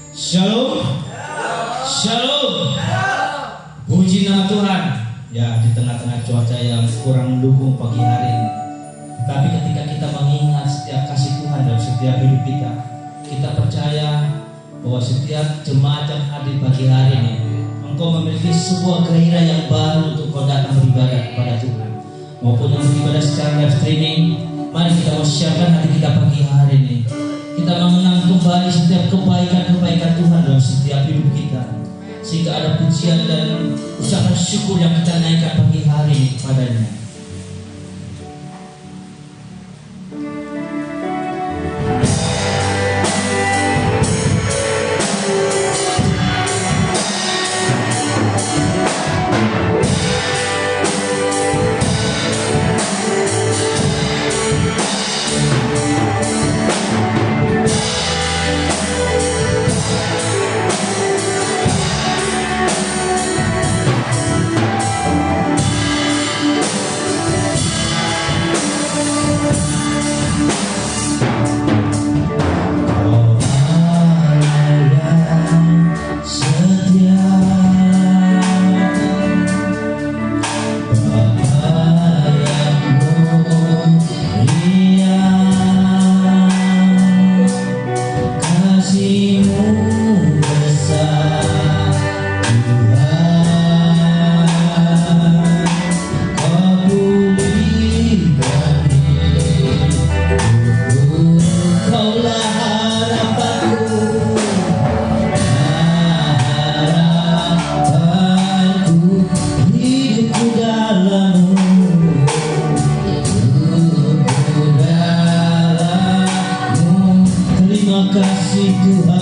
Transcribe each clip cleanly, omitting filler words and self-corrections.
Shalom. Shalom. Puji nama Tuhan. Ya, di tengah-tengah cuaca yang kurang mendukung pagi hari ini, tapi ketika kita mengingat setiap kasih Tuhan dalam setiap hidup kita, kita percaya bahwa setiap jemaat yang hadir pagi hari ini, engkau memiliki sebuah gairah yang baru untuk kau datang beribadah kepada Tuhan, maupun yang beribadah secara live streaming. Mari kita siapkan hati kita pagi hari ini. Kita mengenang kembali setiap kebaikan-kebaikan Tuhan dalam setiap hidup kita, sehingga ada pujian dan ucapan syukur yang kita naikkan pagi hari ini kepadanya. Terima kasih Tuhan.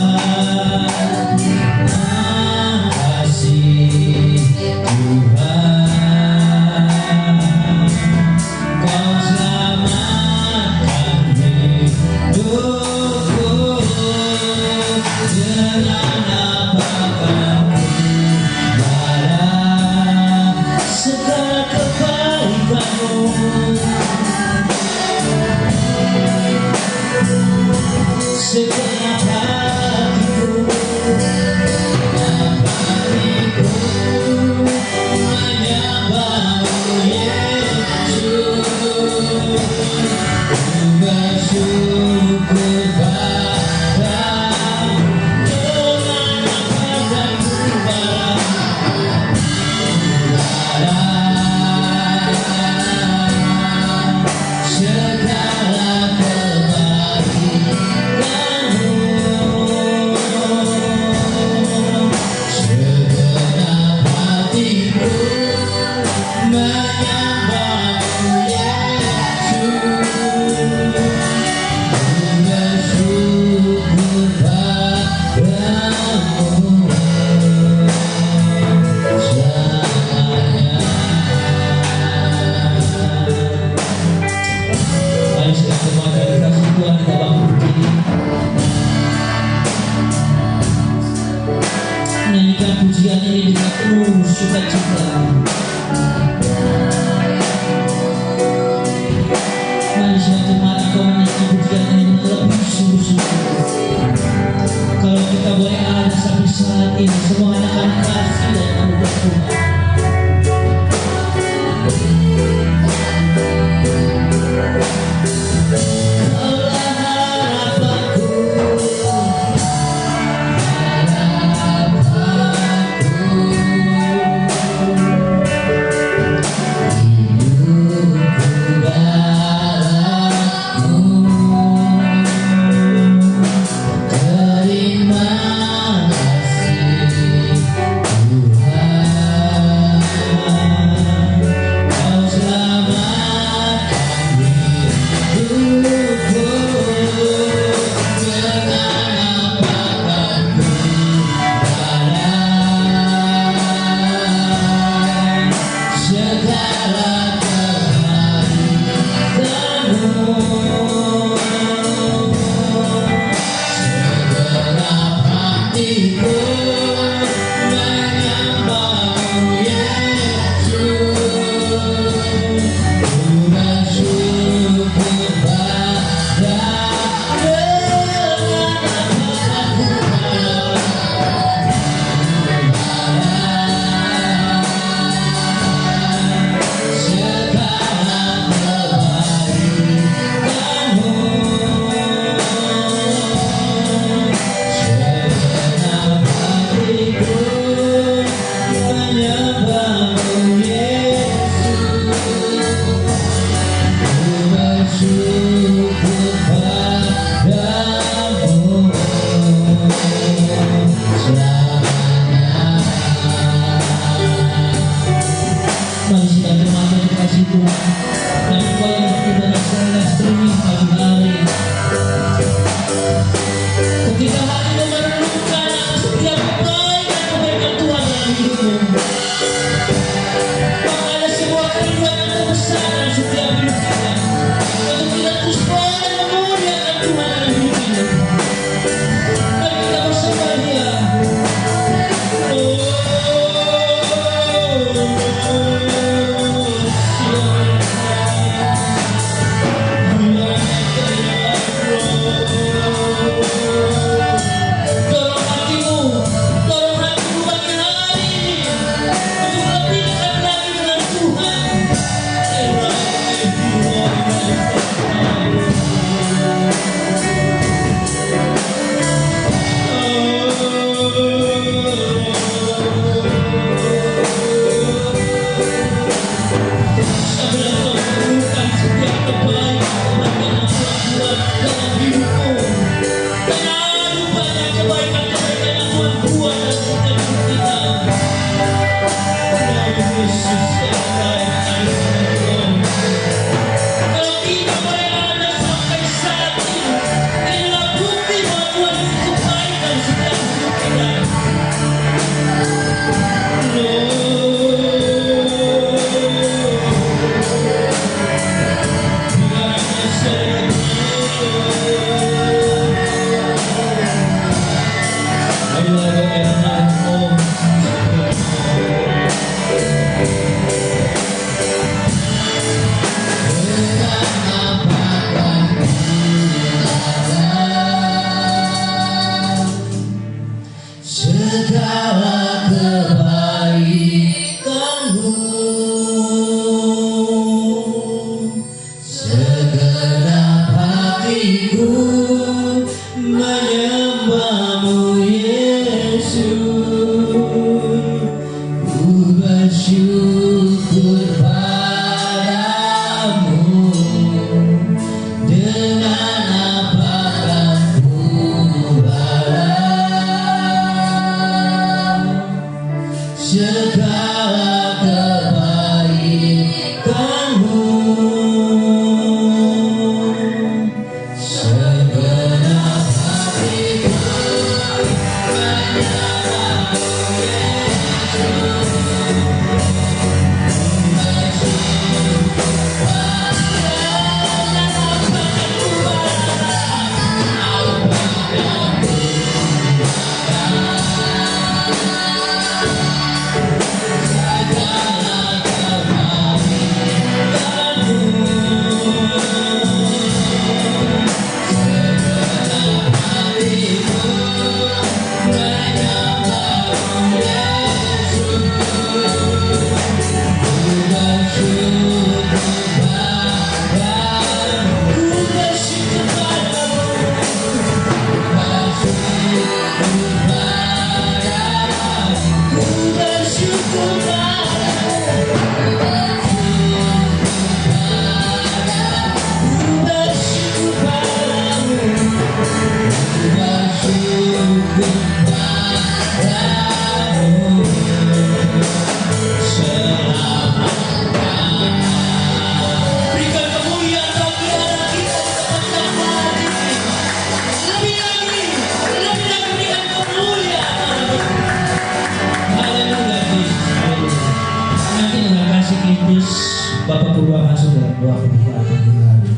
doa pembukaan pagi hari.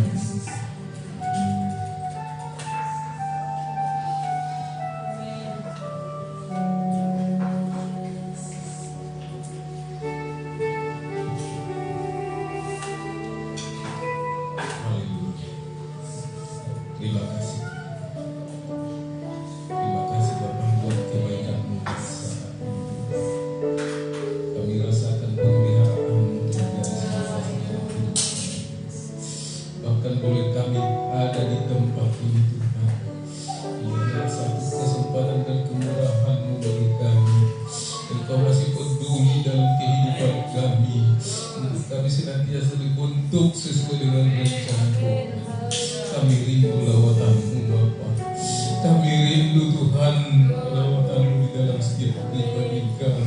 Terima kasih. Terima kasih Bapa buat kebaikan-Mu saat ini. Kami rasakan pemeliharaan-Mu dari seluruh hidup kami. Bahkan boleh kami ada di tempat ini Tuhan. Ini adalah satu kesempatan dan kemurahan-Mu bagi kami. Engkau masih peduli dalam kehidupan kami. Untuk kami senantiasa dibentuk sesuai dengan rencana-Mu. Kami rindu lawatan-Mu Bapa. Kami rindu Tuhan lawatan-Mu di dalam setiap pribadi kami.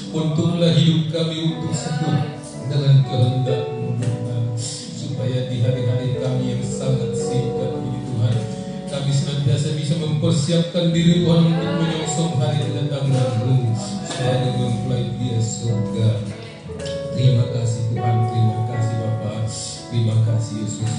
Untuklah hidup kami untuk satu dengan kehendak-Mu Tuhan. Supaya di hari-hari kami yang sangat singkat ini Tuhan, kami senantiasa bisa mempersiapkan diri Tuhan untuk menyongsong hari kedatangan-Mu sebagai mempelai pria surga. Terima kasih Tuhan, terima kasih Bapa, terima kasih Yesus.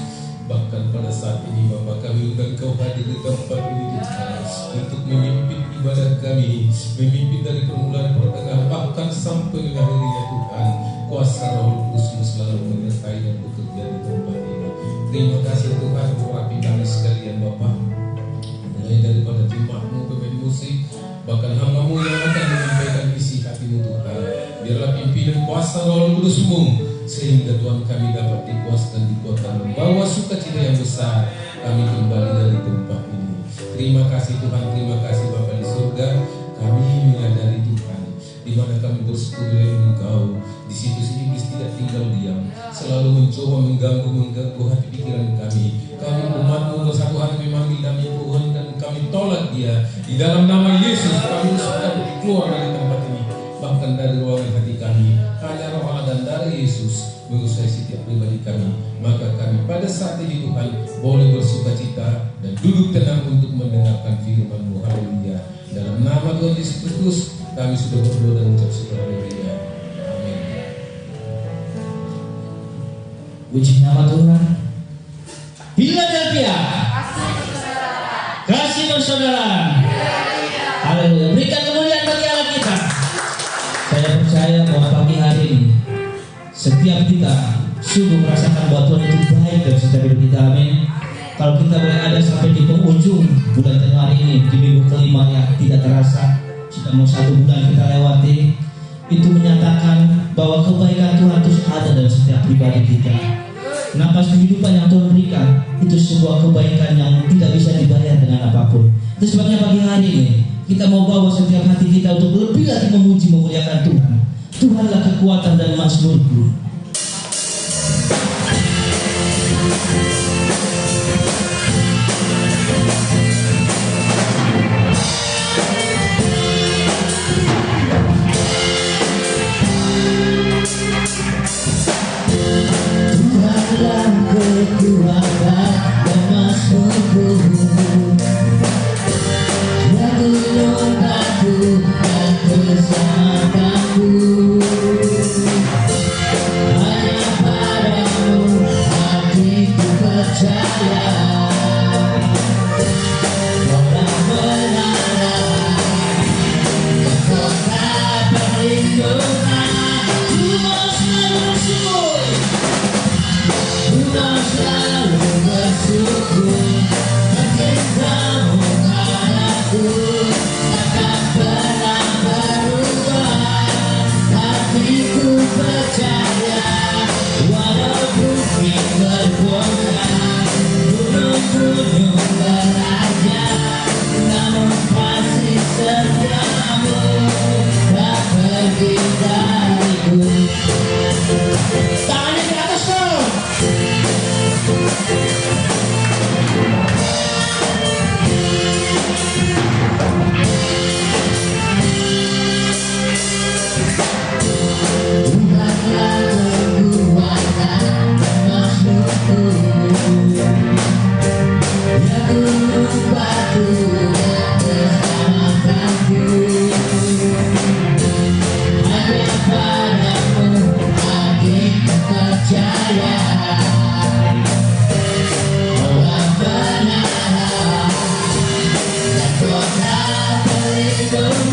Bahkan pada saat ini Bapa, kami undang Kau hadir di tempat ini Tuhan, untuk memimpin ibadah kami, memimpin dari permulaan pertengahan bahkan sampai dengan akhirnya Tuhan. Kuasa Roh Kudus-Mu selalu menyertai dan bekerja di tempat ini. Terima kasih Tuhan, urapi kami sekalian Bapa, mulai daripada jemaat-Mu pemain musik, bahkan hamba-Mu yang akan menyampaikan isi hati-Mu Tuhan. Biarlah pimpinan kuasa Roh Kudus-Mu, sehingga Tuhan kami dapat dikuaskan, dikuatkan, membawa sukacita yang besar kami kembali dari tempat ini. Terima kasih Tuhan, terima kasih Bapa di surga. Kami menyadari Tuhan, di mana kami bersekutu dengan Engkau, di situ si iblis tidak tinggal diam, selalu mencoba mengganggu hati pikiran kami. Kami umat-Mu bersatu hati memanggil kami Tuhan, dan kami tolak dia. Di dalam nama Yesus kami sudah keluar dari tempat ini, bahkan dari ruangan hati kami. Hanya Roh Allah dan dari Yesus menguasai setiap pribadi kami. Maka kami pada saat ini Tuhan boleh bersuka cita dan duduk tenang untuk mendengarkan firman-Mu. Haleluya. Dalam nama Tuhan Yesus Kristus kami sudah berdoa dan ucap syukur. Haleluya. Amin. Puji nama Tuhan. Philadelphia, kasih bersaudara. Haleluya. Berikan kemuliaan bagi Allah kita. Saya percaya bahwa pagi hari ini setiap kita sungguh merasakan bahwa Tuhan itu baik dan setiap hidup kita. Amin. Kalau kita boleh ada sampai di penghujung bulan Januari ini, di minggu kelima yang tidak terasa, sudah mau 1 bulan kita lewati, itu menyatakan bahwa kebaikan Tuhan terus ada dalam setiap pribadi kita. Napas kehidupan yang Tuhan berikan itu sebuah kebaikan yang tidak bisa dibayar dengan apapun. Itu sebabnya pagi hari ini kita mau bawa setiap hati kita untuk lebih lagi memuji, memuliakan Tuhan. Tuhanlah kekuatan dan mazmurku. Tuhanlah kekuatan dan mazmurku. Keselamatanku. mengalir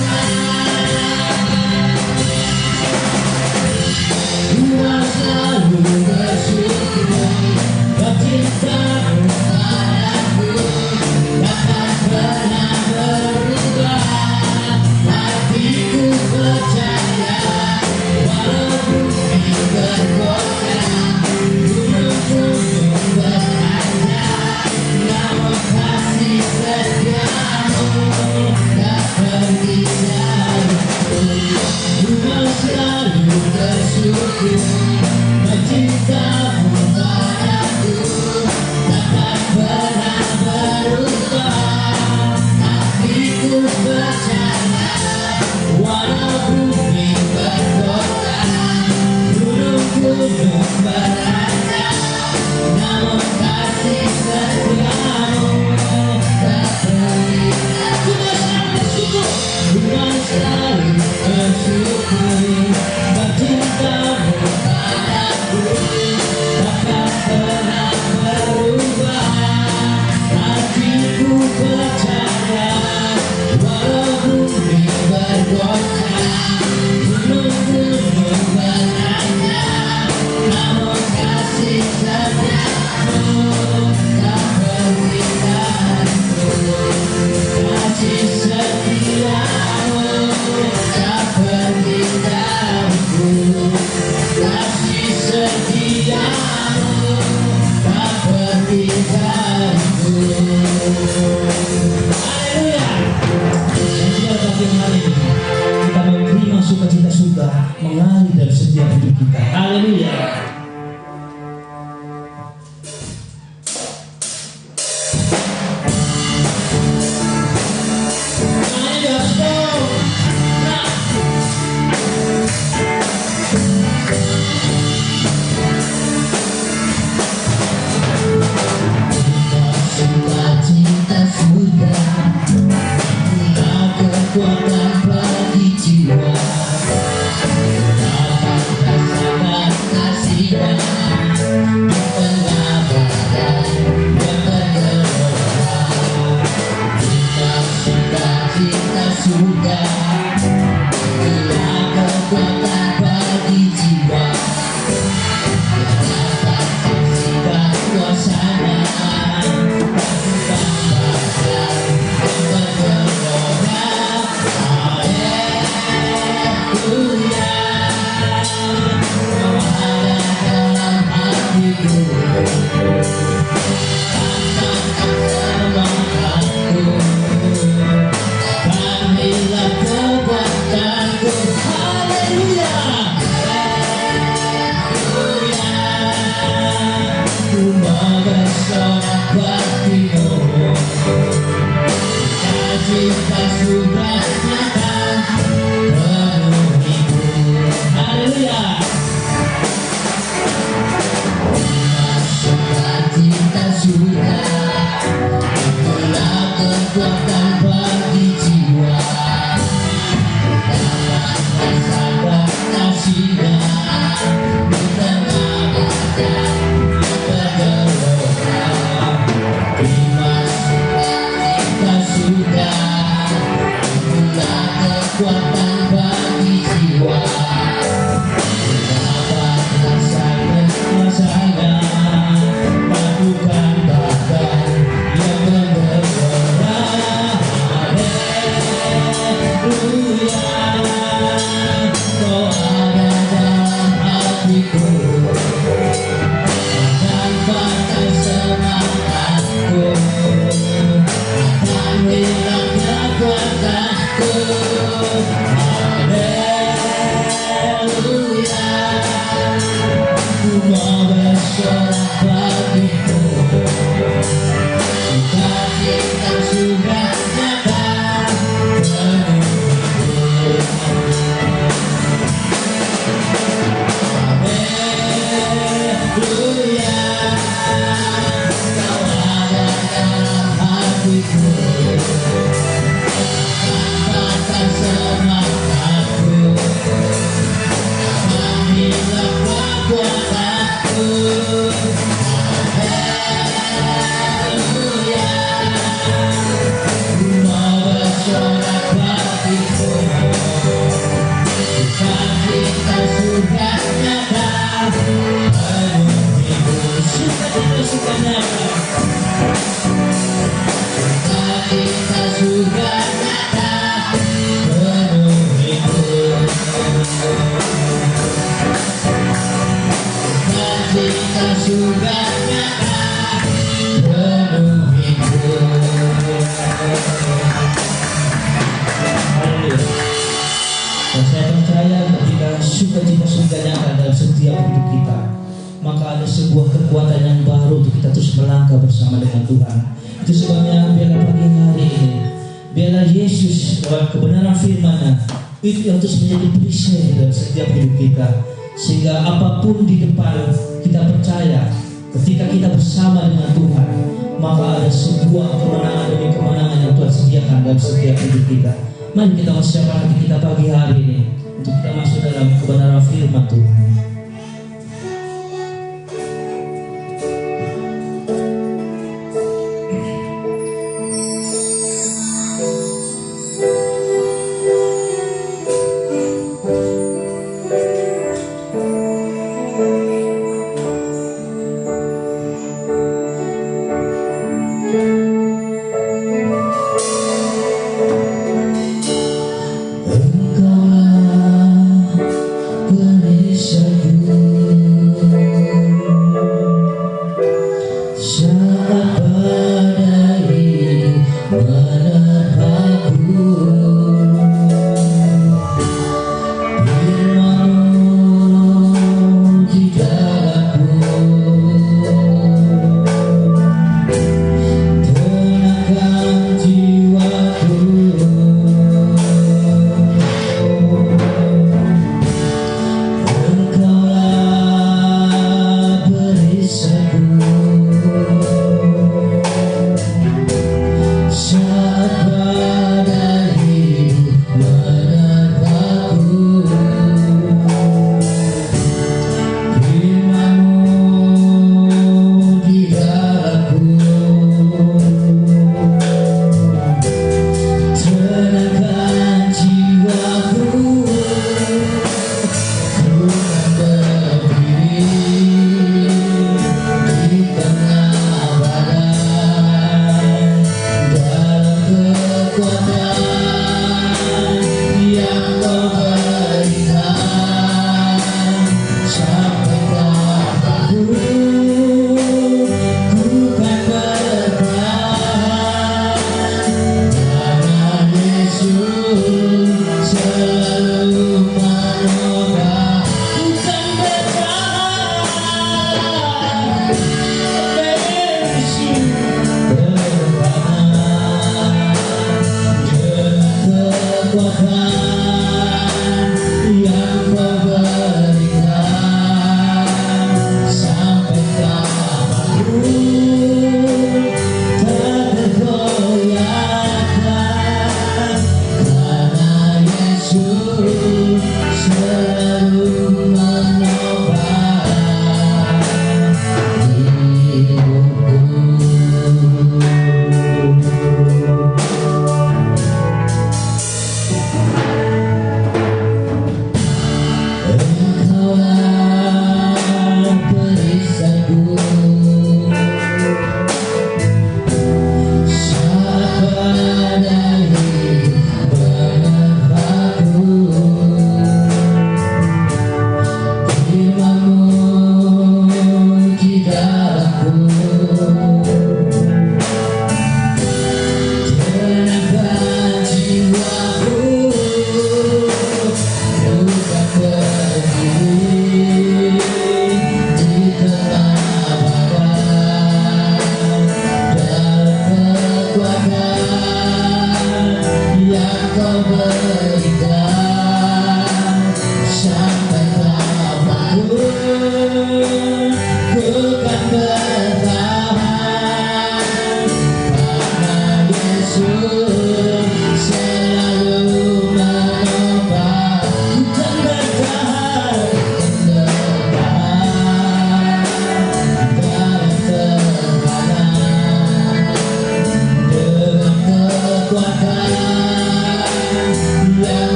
dalam setiap hidup kita. Haleluya. Cinta sudah punya kekuatan bagi jiwa. Akan hilang kekuatanku. Dan saya percaya ketika sukacita sudah nyata dalam setiap hidup kita, maka ada sebuah kekuatan yang baru untuk kita terus melangkah bersama dengan Tuhan. Itu sebabnya biarlah pagi hari ini, biarlah Yesus lewat kebenaran firman-Nya itu yang terus menjadi perisai dalam setiap hidup kita, sehingga apapun di depan kita percaya ketika kita bersama dengan Tuhan, maka ada sebuah kemenangan demi kemenangan yang Tuhan sediakan dalam setiap hidup kita. Mari kita mempersiapkan hati kita pagi hari ini untuk kita masuk dalam kebenaran firman Tuhan.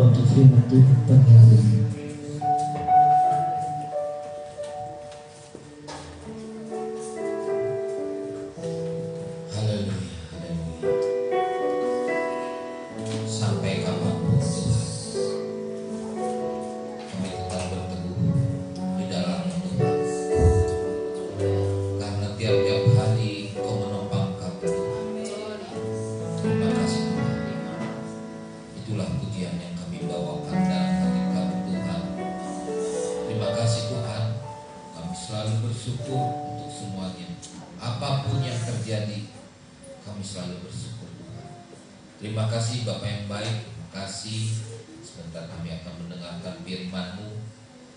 untuk firman Tuhan pagi hari ini. Haleluya, haleluya. Sampai kapanpun Tuhan, kami tetap berteguh di dalam Tuhan. Karena tiap-tiap hari Kau menopang kami Tuhan. Terima kasih Tuhan. Itulah pujian yang kami bawakan dalam hati kami Tuhan. Terima kasih Tuhan. Kami selalu bersyukur untuk semuanya. Apapun yang terjadi, kami selalu bersyukur Tuhan. Terima kasih Bapa yang baik. Terima kasih. Sebentar kami akan mendengarkan firman-Mu,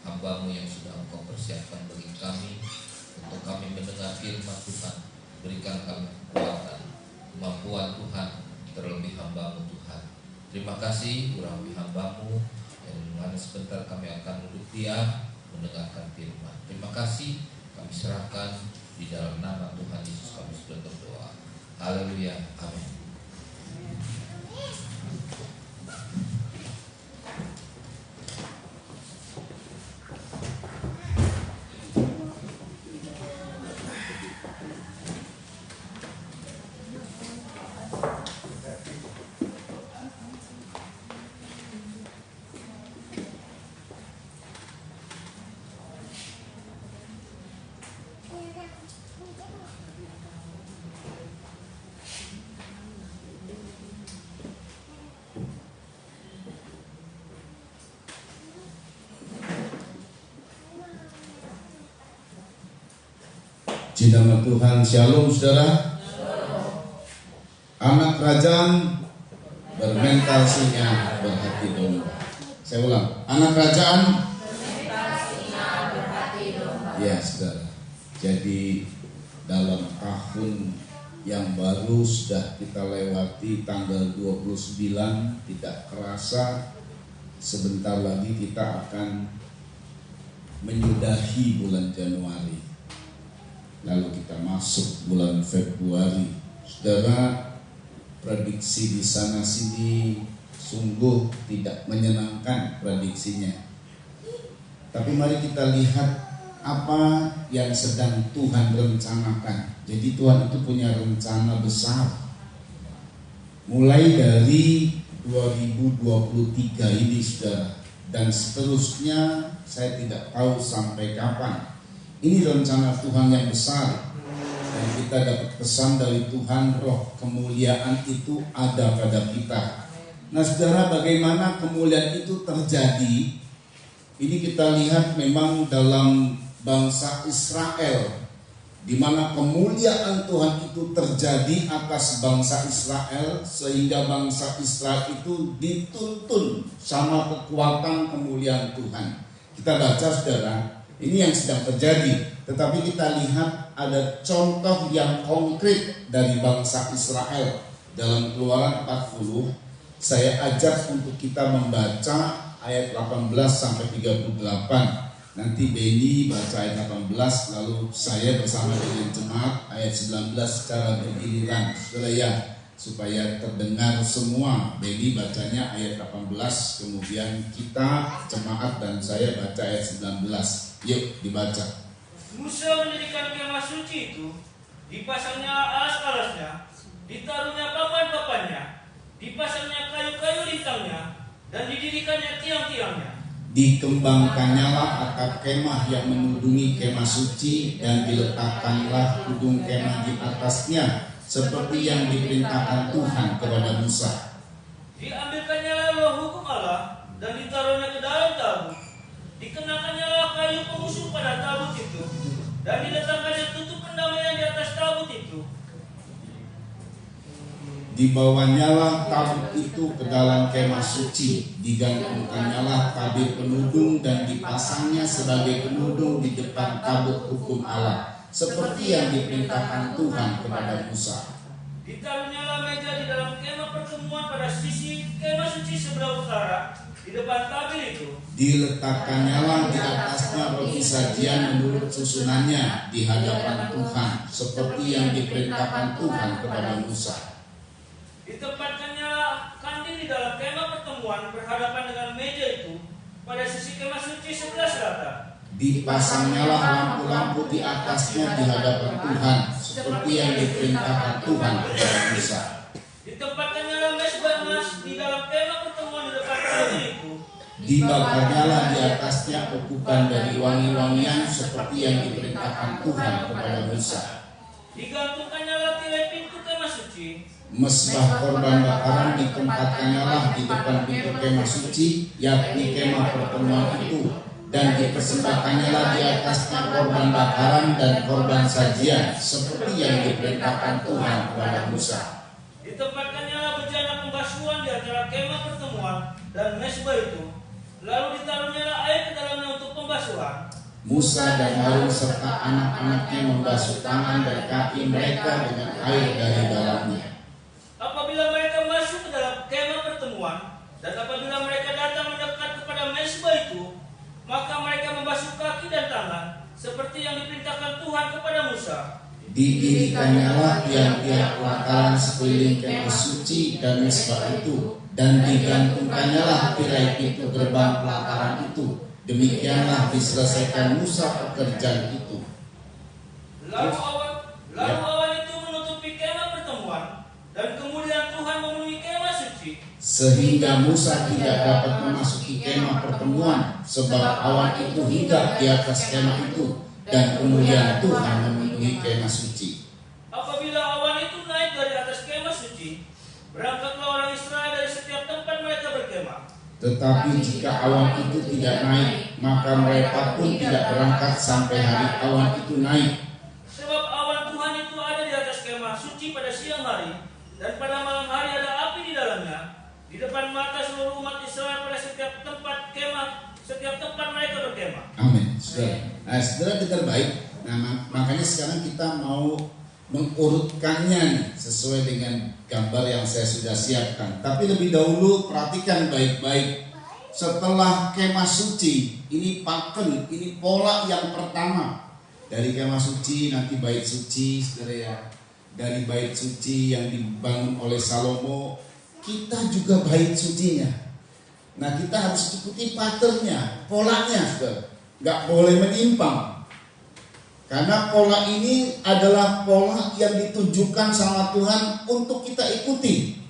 hamba-Mu yang sudah Engkau persiapkan bagi kami, untuk kami mendengar firman Tuhan. Berikan kami kekuatan, kemampuan Tuhan, terlebih hamba-Mu Tuhan. Terima kasih urapi hamba-Mu, yang dimana sebentar kami akan duduk diam mendengarkan firman. Terima kasih, kami serahkan di dalam nama Tuhan Yesus kami sudah berdoa. Haleluya, amin. Di nama Tuhan, shalom saudara. Anak kerajaan bermental singa, berhati domba. Saya ulang, anak kerajaan berhati domba. Ya saudara. Jadi dalam tahun yang baru sudah kita lewati tanggal 29, tidak kerasa sebentar lagi kita akan menyudahi bulan Januari. Lalu kita masuk bulan Februari. Saudara, prediksi di sana sini sungguh tidak menyenangkan prediksinya. Tapi mari kita lihat apa yang sedang Tuhan rencanakan. Jadi Tuhan itu punya rencana besar. Mulai dari 2023 ini saudara, dan seterusnya saya tidak tahu sampai kapan. Ini rencana Tuhan yang besar, dan kita dapat pesan dari Tuhan, roh kemuliaan itu ada pada kita. Nah saudara, bagaimana kemuliaan itu terjadi? Ini kita lihat memang dalam bangsa Israel, di mana kemuliaan Tuhan itu terjadi atas bangsa Israel, sehingga bangsa Israel itu dituntun sama kekuatan kemuliaan Tuhan. Kita baca saudara, ini yang sedang terjadi. Tetapi kita lihat ada contoh yang konkret dari bangsa Israel. Dalam Keluaran 40, saya ajak untuk kita membaca ayat 18 sampai 38. Nanti Beni baca ayat 18, lalu saya bersama dengan jemaat ayat 19 secara bergiliran. Saudara ya, supaya terdengar semua. Beni bacanya ayat 18, kemudian kita jemaat dan saya baca ayat 19. Yuk dibaca. Musa mendirikan kemah suci itu, dipasangnya alas-alasnya, ditaruhnya papan-papannya, dipasangnya kayu-kayu rintangnya, dan didirikannya tiang-tiangnya. Dikembangkannyalah atap kemah yang menudungi kemah suci, dan diletakkanlah tudung kemah di atasnya, seperti yang diperintahkan Tuhan kepada Musa. Diambilkannya loh hukum Allah, dan ditaruhnya ke dalam tabut. Dikenakannya kayu pengusung pada tabut itu, dan diletakkannya tutup pendamaian di atas tabut itu. Dibawanyalah tabut itu ke dalam kemah suci, digantungkannyalah tabir penudung, dan dipasangnya sebagai penudung di depan tabut hukum Allah, seperti yang diperintahkan Tuhan kepada Musa. Ditaruhnyalah meja di dalam kemah pertemuan pada sisi kemah suci sebelah utara, di depan tabir itu. Diletakkannya di atasnya roti sajian menurut susunannya di hadapan Tuhan, seperti yang diperintahkan Tuhan kepada Musa. Ditempatkannya kandil di dalam kemah pertemuan berhadapan dengan meja itu pada sisi kemah suci sebelah selatan. Dipasangnyalah lampu-lampu di atasnya di hadapan Tuhan, seperti yang diperintahkan Tuhan kepada Musa. Ditempatkannya mezbah emas di dalam kemah pertemuan di depan pintu itu. Dibakarnyalah di atasnya ukukan dari wangi-wangian, seperti yang diperintahkan Tuhan kepada Musa. Digantungkannya tirai pintu kemah suci. Mesbah korban bakaran ditempatkannya di depan pintu kemah suci, yakni kemah pertemuan itu, dan dipersembahkannya di atasnya korban bakaran dan korban sajian, seperti yang diperintahkan Tuhan kepada Musa. Ditempatkannya bejana pembasuhan di antara kemah pertemuan dan mezbah itu, lalu ditaruhnya air ke dalamnya untuk pembasuhan. Musa dan Harun serta anak-anaknya membasuh tangan dan kaki mereka dengan air dari dalamnya. Apabila mereka masuk ke dalam kemah pertemuan dan apabila mereka datang mendekat kepada mezbah itu, maka mereka membasuh kaki dan tangan seperti yang diperintahkan Tuhan kepada Musa. Didirikannya tiang-tiang pelataran sekeliling kemah suci dan mezbah itu, dan digantungkannya tirai pintu gerbang pelataran itu. Demikianlah diselesaikan Musa pekerjaan itu. Lalu awan itu menutupi kemah pertemuan, dan kemudian Tuhan memenuhi kemah suci. Sehingga Musa tidak dapat memasuki kemah pertemuan, sebab awan itu hinggap di atas kemah itu, dan kemudian Tuhan memenuhi kemah suci. Apabila awan itu naik dari atas kemah suci, berangkatlah orang Israel dari setiap tempat mereka berkemah. Tetapi jika awan itu tidak naik, maka mereka pun tidak berangkat sampai hari awan itu naik. Sebab awan Tuhan itu ada di atas kemah suci pada siang hari, dan pada malam hari ada api di dalamnya, di depan mata seluruh umat Israel pada setiap tempat kemah, setiap tempat mereka berkemah. Amin. Saudara dengar baik. Nah, makanya sekarang kita mau mengurutkannya nih, sesuai dengan gambar yang saya sudah siapkan. Tapi lebih dahulu perhatikan baik-baik. Setelah kemah suci, ini paken, ini pola yang pertama. Dari kemah suci nanti bait suci, saudara ya. Dari bait suci yang dibangun oleh Salomo, kita juga bait sucinya. Nah, kita harus ikuti patternnya, polanya, saudara. Nggak boleh menyimpang. Karena pola ini adalah pola yang ditujukan sama Tuhan untuk kita ikuti.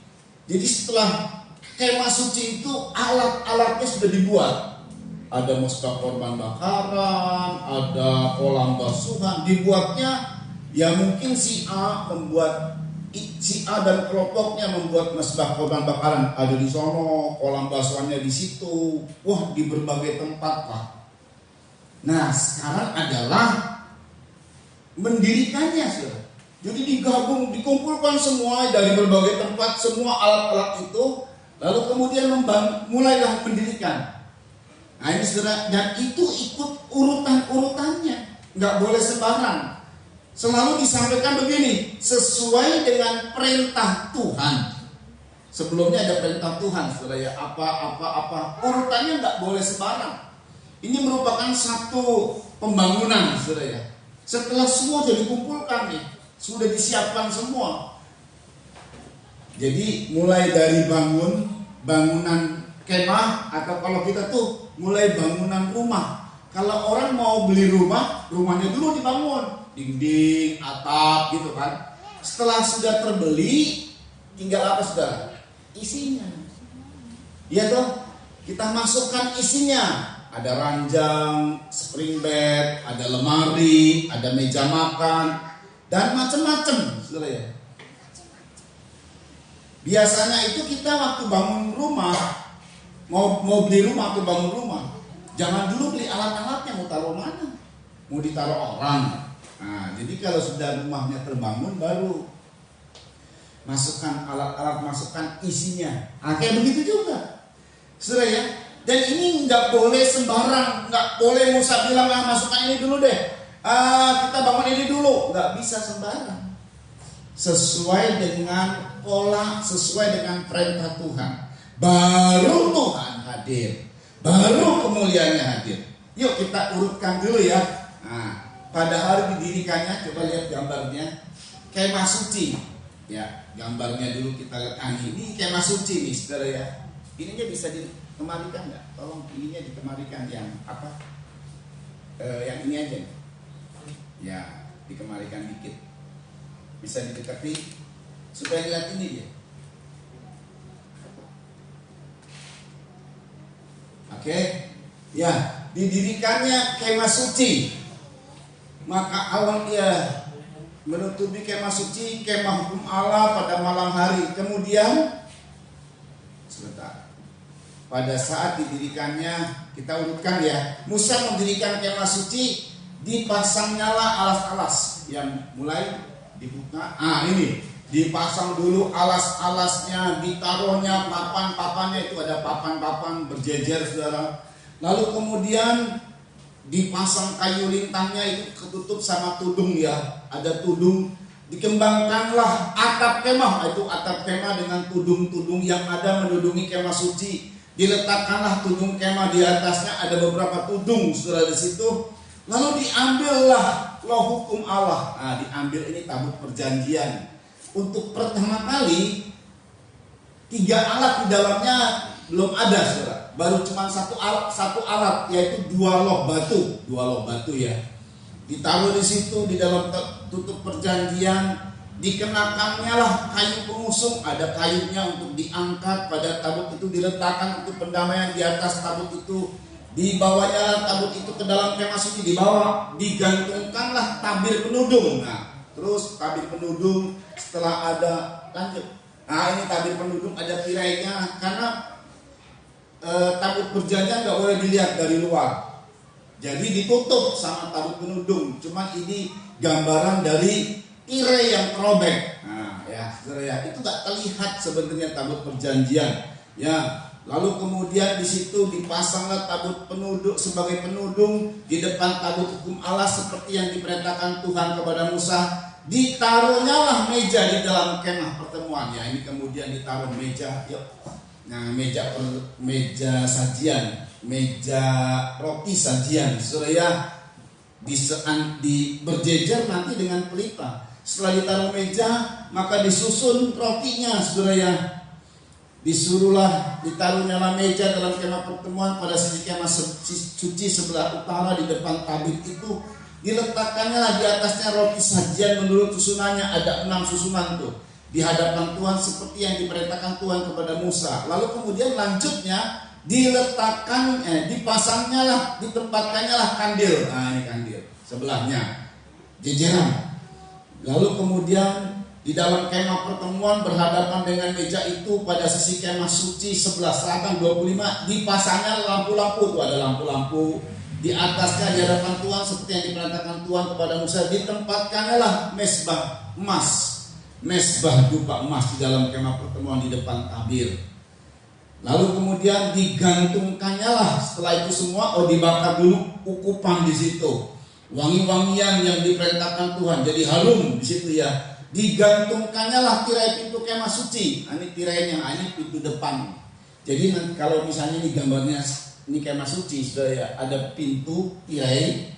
Jadi setelah kemah suci itu alat-alatnya sudah dibuat. Ada mesbah korban bakaran, ada kolam basuhan. Dibuatnya ya mungkin si A dan kelompoknya membuat mesbah korban bakaran. Ada di sono, kolam basuhannya di situ. Wah, di berbagai tempat lah. Nah, sekarang adalah mendirikannya, saudara. Jadi dikumpulkan semua dari berbagai tempat, semua alat-alat itu, lalu kemudian mulailah mendirikan. Nah ini saudara, dan itu ikut urutan-urutannya, nggak boleh sembarang. Selalu disampaikan begini, sesuai dengan perintah Tuhan. Sebelumnya ada perintah Tuhan, saudara ya, apa, urutannya nggak boleh sembarang. Ini merupakan satu pembangunan, saudara ya. Setelah semua sudah dikumpulkan nih, sudah disiapkan semua. Jadi mulai dari bangunan kemah, atau kalau kita tuh mulai bangunan rumah. Kalau orang mau beli rumah, rumahnya dulu dibangun, dinding, atap gitu kan. Setelah sudah terbeli, tinggal apa saudara? Isinya. Iya toh, kita masukkan isinya. Ada ranjang, spring bed, ada lemari, ada meja makan, dan macam-macam, saudara ya. Biasanya itu kita waktu bangun rumah, mau beli rumah atau bangun rumah, jangan dulu beli alat-alatnya, mau taruh mana? Mau ditaruh orang. Nah, jadi kalau sudah rumahnya terbangun baru masukkan alat-alat, masukkan isinya. Nah, kayak begitu juga, saudara ya. Dan ini nggak boleh sembarang, nggak boleh Musa bilang masukkan ini dulu deh, kita bangun ini dulu, nggak bisa sembarang. Sesuai dengan pola, sesuai dengan perintah Tuhan, baru Tuhan hadir, baru kemuliaannya hadir. Yuk kita urutkan dulu ya. Nah, pada hari didirikannya, coba lihat gambarnya, kemah suci, ya gambarnya dulu kita lihat. Ini kemah suci nih, saudara ya. Ininya bisa kemarikan nggak? Tolong ininya dikemarikan yang apa? Yang ini aja. Ya, dikemarikan dikit. Bisa didekati supaya lihat ini ya. Oke, ya, didirikannya kemah suci. Maka awal dia menutupi kemah suci, kemah hukum Allah pada malam hari. Kemudian sebentar, pada saat didirikannya, kita urutkan ya. Musa mendirikan kemah suci, dipasangnya alas-alas yang mulai dibuka. Ini dipasang dulu alas-alasnya, ditaruhnya papan-papannya, itu ada papan-papan berjejer saudara. Lalu kemudian dipasang kayu lintangnya, itu ketutup sama tudung ya, ada tudung. Dikembangkanlah atap kemah, itu atap kemah dengan tudung-tudung yang ada menudungi kemah suci. Diletakkanlah tudung kemah, di atasnya ada beberapa tudung saudara di situ. Lalu diambillah loh hukum Allah. Diambil ini tabut perjanjian. Untuk pertama kali 3 alat di dalamnya belum ada saudara. Baru cuma satu alat yaitu 2 loh batu ya. Ditaruh di situ di dalam tutup perjanjian, dikenakannya lah kayu pengusung, ada kayunya untuk diangkat pada tabut itu, diletakkan untuk pendamaian di atas tabut itu. Dibawanya tabut itu ke dalam kemah suci, dibawa, digantungkanlah tabir penudung. Terus tabir penudung setelah ada lanjut. Ini tabir penudung ada tirainya, karena tabut perjanjian nggak boleh dilihat dari luar. Jadi ditutup sama tabut penudung. Cuma ini gambaran dari tirai yang terobek. Itu nggak terlihat sebenarnya tabut perjanjian. Ya, lalu kemudian di situ dipasanglah tabut penudung sebagai penudung di depan tabut hukum Allah seperti yang diperintahkan Tuhan kepada Musa. Ditaruhnya lah meja di dalam kemah pertemuan. Ya, ini kemudian ditaruh meja. Yuk. Nah, meja sajian, meja roti sajian, saudara, di berjejer nanti dengan pelita. Setelah ditaruh meja, maka disusun rotinya, saudara. Disuruhlah ditaruhnya lah meja dalam kemah pertemuan pada sisi kemah suci sebelah utara di depan tabit itu. Diletakkannya lah di atasnya roti sajian menurut susunannya, ada 6 susunan tuh di hadapan Tuhan seperti yang diperintahkan Tuhan kepada Musa. Lalu kemudian lanjutnya diletakkan, dipasangnya lah, ditempatkannya lah kandil. Ini kandil sebelahnya jejeran. Lalu kemudian di dalam kemah pertemuan berhadapan dengan meja itu pada sisi kemah suci sebelah selatan 25 dipasangnya lampu-lampu. Tuh ada lampu-lampu di atasnya di hadapan Tuhan seperti yang diperintahkan Tuhan kepada Musa. Ditempatkannya lah mesbah emas, mesbah dupa emas di dalam kemah pertemuan di depan tabir. Lalu kemudian digantungkannya lah setelah itu semua, dibakar dulu ukupan di situ, wangi-wangian yang diperintahkan Tuhan, jadi harum di situ ya. Digantungkannya lah tirai pintu kemah suci. Ini tirainya, ini pintu depan. Jadi nanti kalau misalnya ini gambarnya ini kemah suci, sudah ya, ada pintu tirai.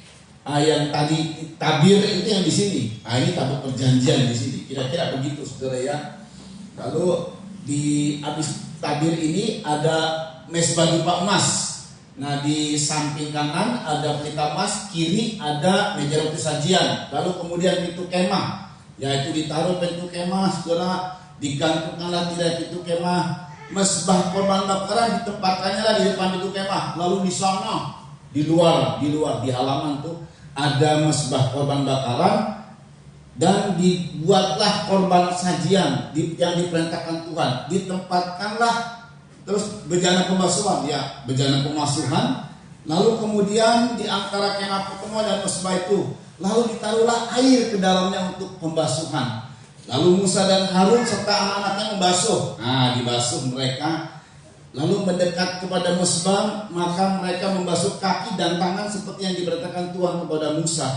Yang tadi tabir itu yang di sini. Ini tabut perjanjian di sini. Kira-kira begitu, saudara ya. Lalu di habis tabir ini ada mesbah dupa emas. Nah, di samping kanan ada pelita emas, kiri ada meja roti sajian. Lalu kemudian pintu kemah, yaitu ditaruh pintu kemah, saudara, digantungkanlah tirai pintu kemah. Mesbah korban bakaran ditempatkannya lah di depan pintu kemah. Lalu di sana, di luar di halaman tuh ada mesbah korban bakaran dan dibuatlah korban sajian yang diperintahkan Tuhan. Ditempatkanlah terus bejana pembasuhan, ya, bejana pembasuhan. Lalu kemudian di antara kemah pertemuan dan mesbah itu, lalu ditaruhlah air ke dalamnya untuk pembasuhan. Lalu Musa dan Harun serta anak-anaknya membasuh. Dibasuh mereka. Lalu mendekat kepada mesbah, maka mereka membasuh kaki dan tangan seperti yang diperintahkan Tuhan kepada Musa.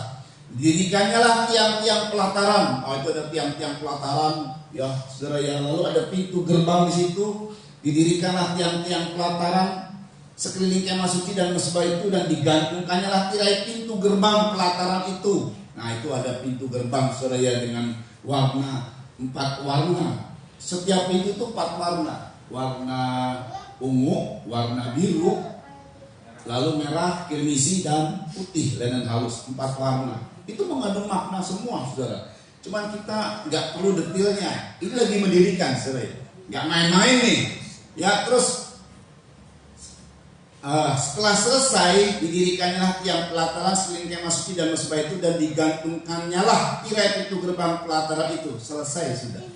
Didirikannya lah tiang-tiang pelataran. Itu ada tiang-tiang pelataran, ya, saudara ya. Lalu ada pintu gerbang di situ. Didirikanlah tiang-tiang pelataran sekeliling kemah suci dan mesbah itu, dan digantungkannya lah tirai pintu gerbang pelataran itu. Itu ada pintu gerbang, saudara ya, dengan warna 4 warna. Setiap pintu itu 4 warna. Warna ungu, warna biru, lalu merah, kirmizi, dan putih, linen halus, 4 warna. Itu mengandung makna semua, saudara. Cuman kita nggak perlu detailnya. Ini lagi mendirikan, saudara. Nggak main-main nih. Ya, terus setelah selesai didirikannya tiang pelataran sekeliling kemah suci dan mesbah itu, dan digantungkannya lah tirai pintu gerbang pelataran itu. Selesai sudah.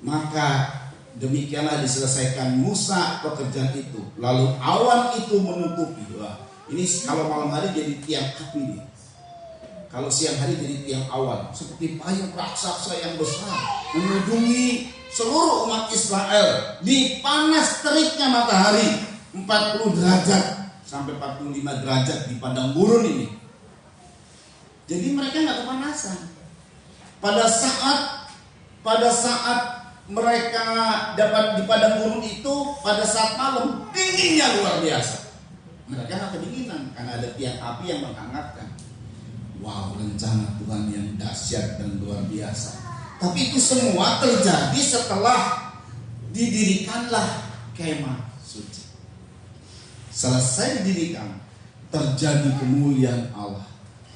Maka demikianlah diselesaikan Musa pekerjaan itu. Lalu awan itu menutupi. Wah, ini kalau malam hari jadi tiang api nih. Kalau siang hari jadi tiang awan, seperti payung raksasa yang besar menudungi seluruh umat Israel di panas teriknya matahari 40 derajat sampai 45 derajat di padang gurun ini. Jadi mereka nggak kepanasan. Pada saat mereka dapat di padang gurun itu, pada saat malam dinginnya luar biasa. Mereka nggak kedinginan karena ada tiang api yang menghangatkan. Wow, rencana Tuhan yang dahsyat dan luar biasa. Tapi itu semua terjadi setelah didirikanlah kemah suci. Selesai didirikan, terjadi kemuliaan Allah.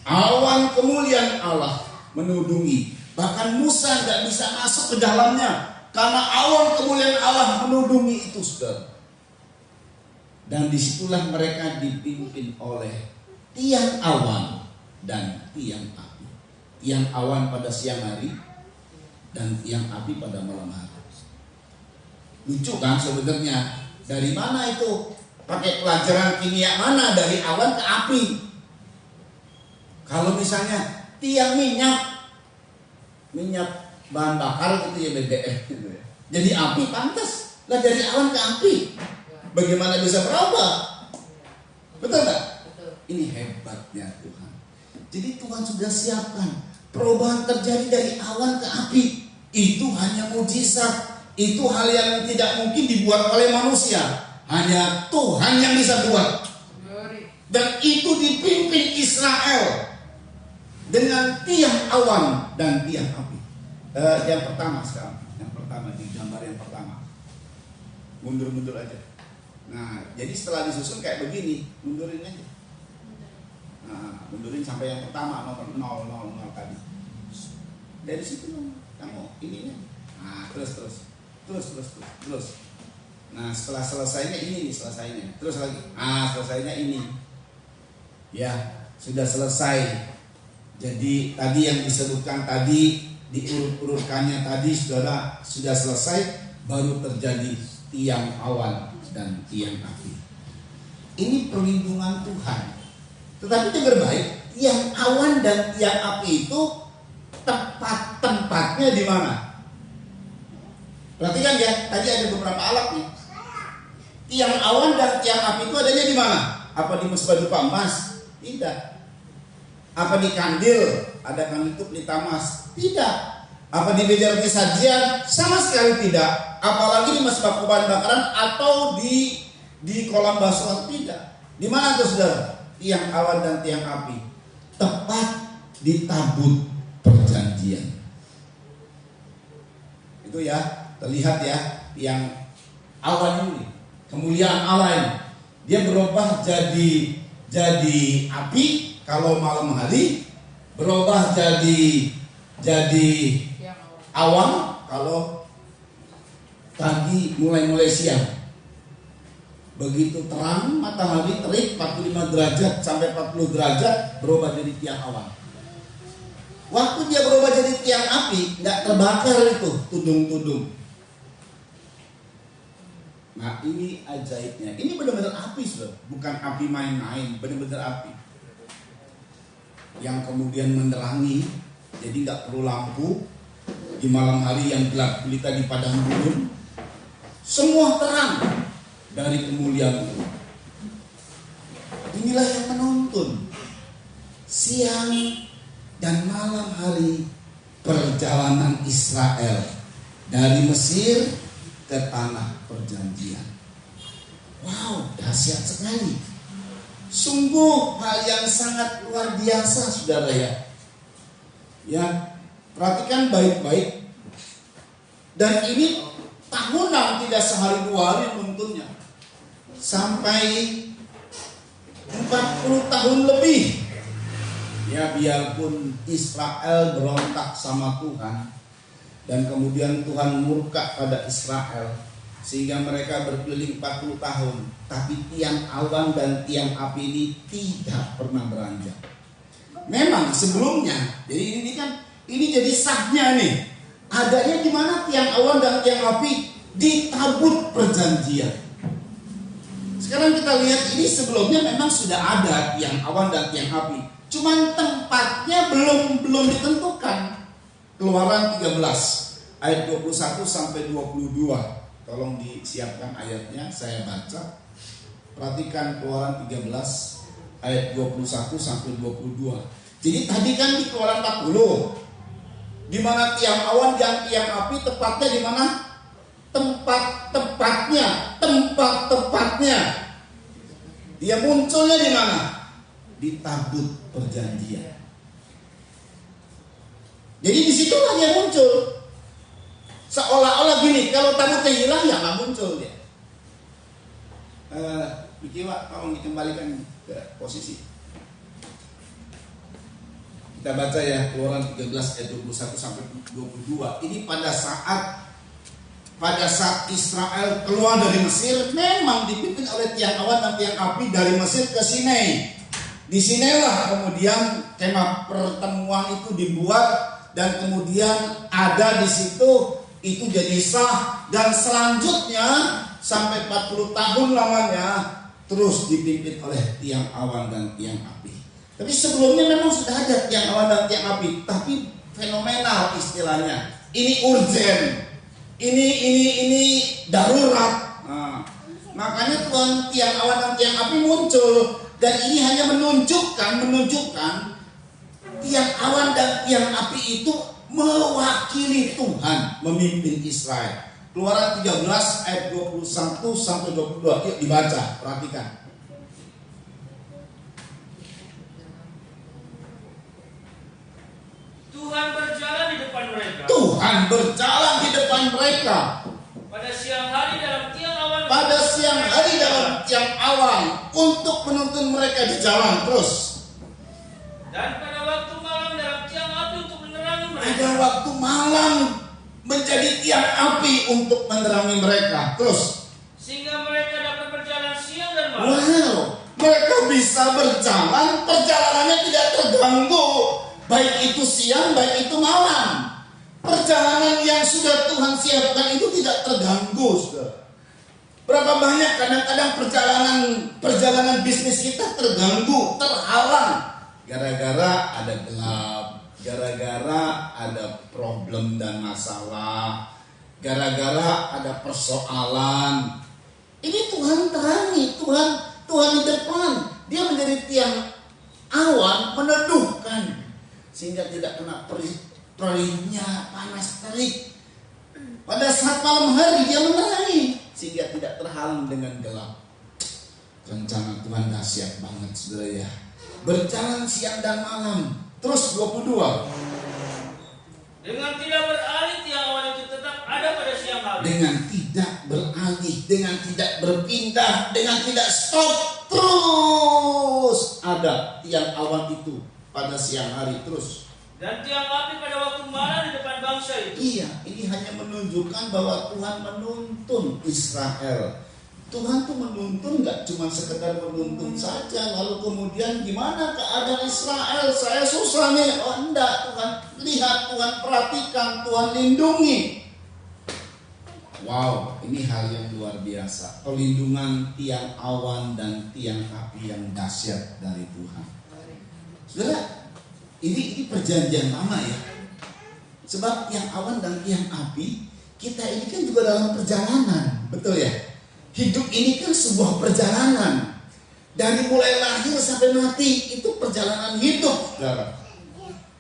Awan kemuliaan Allah menudungi. Bahkan Musa nggak bisa masuk ke dalamnya karena awan kemuliaan Allah menudungi itu, saudara. Dan disitulah mereka dipimpin oleh tiang awan dan tiang api. Tiang awan pada siang hari dan tiang api pada malam hari. Lucu kan sebenarnya? Dari mana itu? Pakai pelajaran kimia mana? Dari awan ke api. Kalau misalnya tiang minyak bahan bakar gitu ya, BBM gitu ya. Jadi api pantas. Lah dari awan ke api. Bagaimana bisa berubah? Betul tak? Ini hebatnya Tuhan. Jadi Tuhan sudah siapkan perubahan terjadi dari awan ke api. Itu hanya mujizat. Itu hal yang tidak mungkin dibuat oleh manusia. Hanya Tuhan yang bisa buat. Dan itu dipimpin Israel dengan tiang awan dan tiang api. Yang pertama sekarang, yang pertama di gambar yang pertama. Mundur aja. Nah, jadi setelah disusun kayak begini, mundurin aja. Nah, mundurin sampai yang pertama nomor 000 tadi. Dari situ kamu ininya. Nah, terus. Nah, setelah selesainya ini nih, selesainya. Terus lagi. Selesainya ini. Ya, sudah selesai. Jadi tadi yang disebutkan tadi, diurut-urutkannya tadi saudara sudah selesai, baru terjadi tiang awan dan tiang api. Ini perlindungan Tuhan. Tetapi dengar baik, tiang awan dan tiang api itu tempatnya di mana? Perhatikan ya, tadi ada beberapa alat nih. Tiang awan dan tiang api itu adanya di mana? Apa di mesbah dupa emas? Tidak. Apa di kandil? Ada kandil itu pelita emas? Tidak. Apa di meja roti sajian? Sama sekali tidak. Apalagi di mesbah korban bakaran atau di kolam basuhan? Tidak. Di mana tuh saudara? Tiang awan dan tiang api. Tepat di tabut perjanjian. Itu ya, terlihat ya, tiang awan ini. Kemuliaan Allah ini, dia berubah jadi api kalau malam hari, berubah jadi awan kalau pagi mulai siang. Begitu terang matahari terik 45 derajat sampai 40 derajat, berubah jadi tiang awan. Waktu dia berubah jadi tiang api, nggak terbakar itu tudung-tudung. Nah, ini ajaibnya. Ini benar-benar api, saudara. Bukan api main-main, benar-benar api. Yang kemudian menerangi, jadi nggak perlu lampu. Di malam hari yang gelap gulita di padang gurun, semua terang dari kemuliaan Tuhan. Inilah yang menuntun siang dan malam hari perjalanan Israel dari Mesir ke tanah perjanjian. Wow, dahsyat sekali. Sungguh hal yang sangat luar biasa, saudara ya. Ya, perhatikan baik-baik. Dan ini tahunan, tidak sehari dua hari nuntunnya. sampai 40 tahun lebih. Ya, biarpun Israel berontak sama Tuhan dan kemudian Tuhan murka pada Israel sehingga mereka berkeliling 40 tahun, tapi tiang awan dan tiang api ini tidak pernah beranjak. Memang sebelumnya, jadi ini jadi sahnya nih. Adanya di mana tiang awan dan tiang api di tabut perjanjian. Sekarang kita lihat ini sebelumnya memang sudah ada tiang awan dan tiang api. Cuman tempatnya belum ditentukan. Keluaran 13 ayat 21 sampai 22. Tolong disiapkan ayatnya, saya baca. Perhatikan Keluaran 13 ayat 21 sampai 22. Jadi tadi kan di Keluaran 40 di mana tiang awan dan tiang api tepatnya di mana? Tempat-tepatnya. Dia munculnya di mana? Di tabut perjanjian. Jadi disitulah dia muncul. Seolah-olah gini, kalau tabutnya hilang ya nggak muncul dia. Biki Wak, tolong dikembalikan ke posisi. Kita baca ya Keluaran 13 ayat 21 sampai 22. Ini pada saat Israel keluar dari Mesir, memang dipimpin oleh tiang awan dan tiang api dari Mesir ke Sinai. Di Sinailah kemudian kemah pertemuan itu dibuat dan kemudian ada di situ, itu jadi sah, dan selanjutnya sampai 40 tahun lamanya terus dipimpin oleh tiang awan dan tiang api. Tapi sebelumnya memang sudah ada tiang awan dan tiang api, tapi fenomenal istilahnya. Ini urgent. Ini darurat. Nah, makanya Tuhan tiang awan dan tiang api muncul, dan ini hanya menunjukkan tiang awan dan tiang api itu mewakili Tuhan memimpin Israel. Keluaran 13 ayat 21 sampai 22. Yuk dibaca, perhatikan. Tuhan berjalan di depan mereka. Tuhan berjalan di depan mereka. Pada siang hari dalam tiang awan. Pada siang hari dalam tiang awan untuk menuntun mereka di jalan terus. Dan pada waktu malam dalam tiang api untuk menerangi mereka. Pada waktu malam menjadi tiang api untuk menerangi mereka terus. Sehingga mereka dapat berjalan siang dan malam. Wow, mereka bisa berjalan, perjalanannya tidak terganggu. Baik itu siang, baik itu malam. Perjalanan yang sudah Tuhan siapkan itu tidak terganggu, saudara. Berapa banyak kadang-kadang perjalanan bisnis kita terganggu, terhalang, gara-gara ada gelap, gara-gara ada problem dan masalah, gara-gara ada persoalan. Ini Tuhan terangi, Tuhan di depan. Dia menjadi tiang awan meneduhkan, sehingga tidak kena perihnya panas terik. Pada saat malam hari dia menerangi, sehingga tidak terhalang dengan gelap. Rencana Tuhan dahsyat banget, saudara ya. Berjalan siang dan malam. Terus 22. Dengan tidak beralih tiang awan itu tetap ada pada siang hari. Dengan tidak beralih, dengan tidak berpindah, dengan tidak stop, terus ada tiang awan itu pada siang hari terus. Dan tiang api pada waktu malam di depan bangsa itu. Iya, ini hanya menunjukkan bahwa Tuhan menuntun Israel. Tuhan tuh menuntun gak cuma sekedar menuntun saja, lalu kemudian gimana keadaan Israel? Saya susah nih. Oh enggak, Tuhan lihat, Tuhan perhatikan, Tuhan lindungi. Wow, ini hal yang luar biasa. Perlindungan tiang awan dan tiang api yang dahsyat dari Tuhan. Saudara, ini perjanjian lama ya. Sebab tiang awan dan tiang api, kita ini kan juga dalam perjalanan, betul ya? Hidup ini kan sebuah perjalanan. Dari mulai lahir sampai mati, itu perjalanan hidup.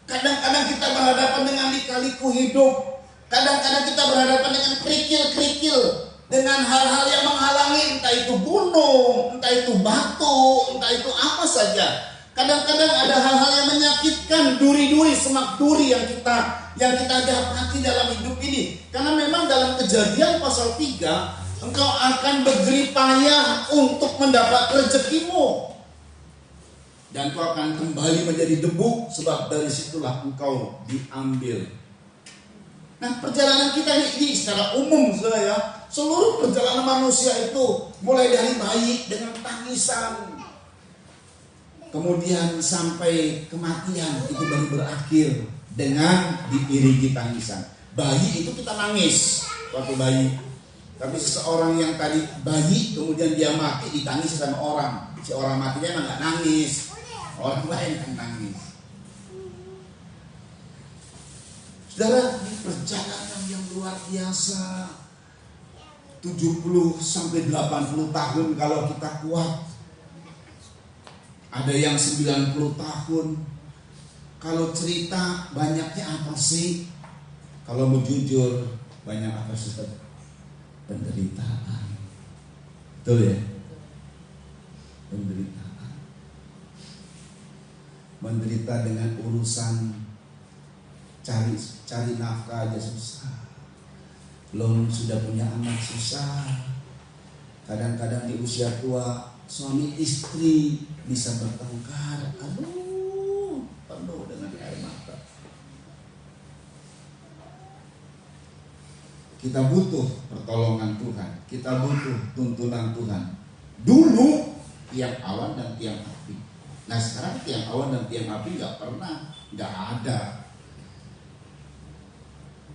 Kadang-kadang kita berhadapan dengan lika-liku hidup. Kadang-kadang kita berhadapan dengan kerikil-kerikil, dengan hal-hal yang menghalangi, entah itu gunung, entah itu batu, entah itu apa saja. Kadang-kadang ada hal-hal yang menyakitkan, duri-duri, semak duri yang kita dapati dalam hidup ini. Karena memang dalam Kejadian pasal 3 Engkau akan berjerih payah untuk mendapat rezekimu. Dan kau akan kembali menjadi debu, sebab dari situlah engkau diambil. Nah, perjalanan kita ini secara umum, saudara ya, seluruh perjalanan manusia itu mulai dari bayi dengan tangisan, kemudian sampai kematian itu baru berakhir dengan diiringi tangisan. Bayi itu kita nangis waktu bayi, tapi seseorang yang tadi bayi kemudian dia mati ditangis sama orang, si orang matinya emang nggak nangis, orang lain yang nangis. Saudara, ini perjalanan yang luar biasa. 70 sampai 80 tahun kalau kita kuat. Ada yang 90 tahun. Kalau cerita banyaknya apa sih? Kalau mau jujur, banyak apa sih? Penderitaan. Betul ya? Penderitaan. Menderita dengan urusan cari nafkah aja susah. Belum sudah punya anak susah. Kadang-kadang di usia tua suami istri bisa bertengkar. Aduh, penuh dengan air mata. Kita butuh pertolongan Tuhan. Kita butuh tuntunan Tuhan. Dulu tiang awan dan tiang api. Nah sekarang tiang awan dan tiang api nggak ada.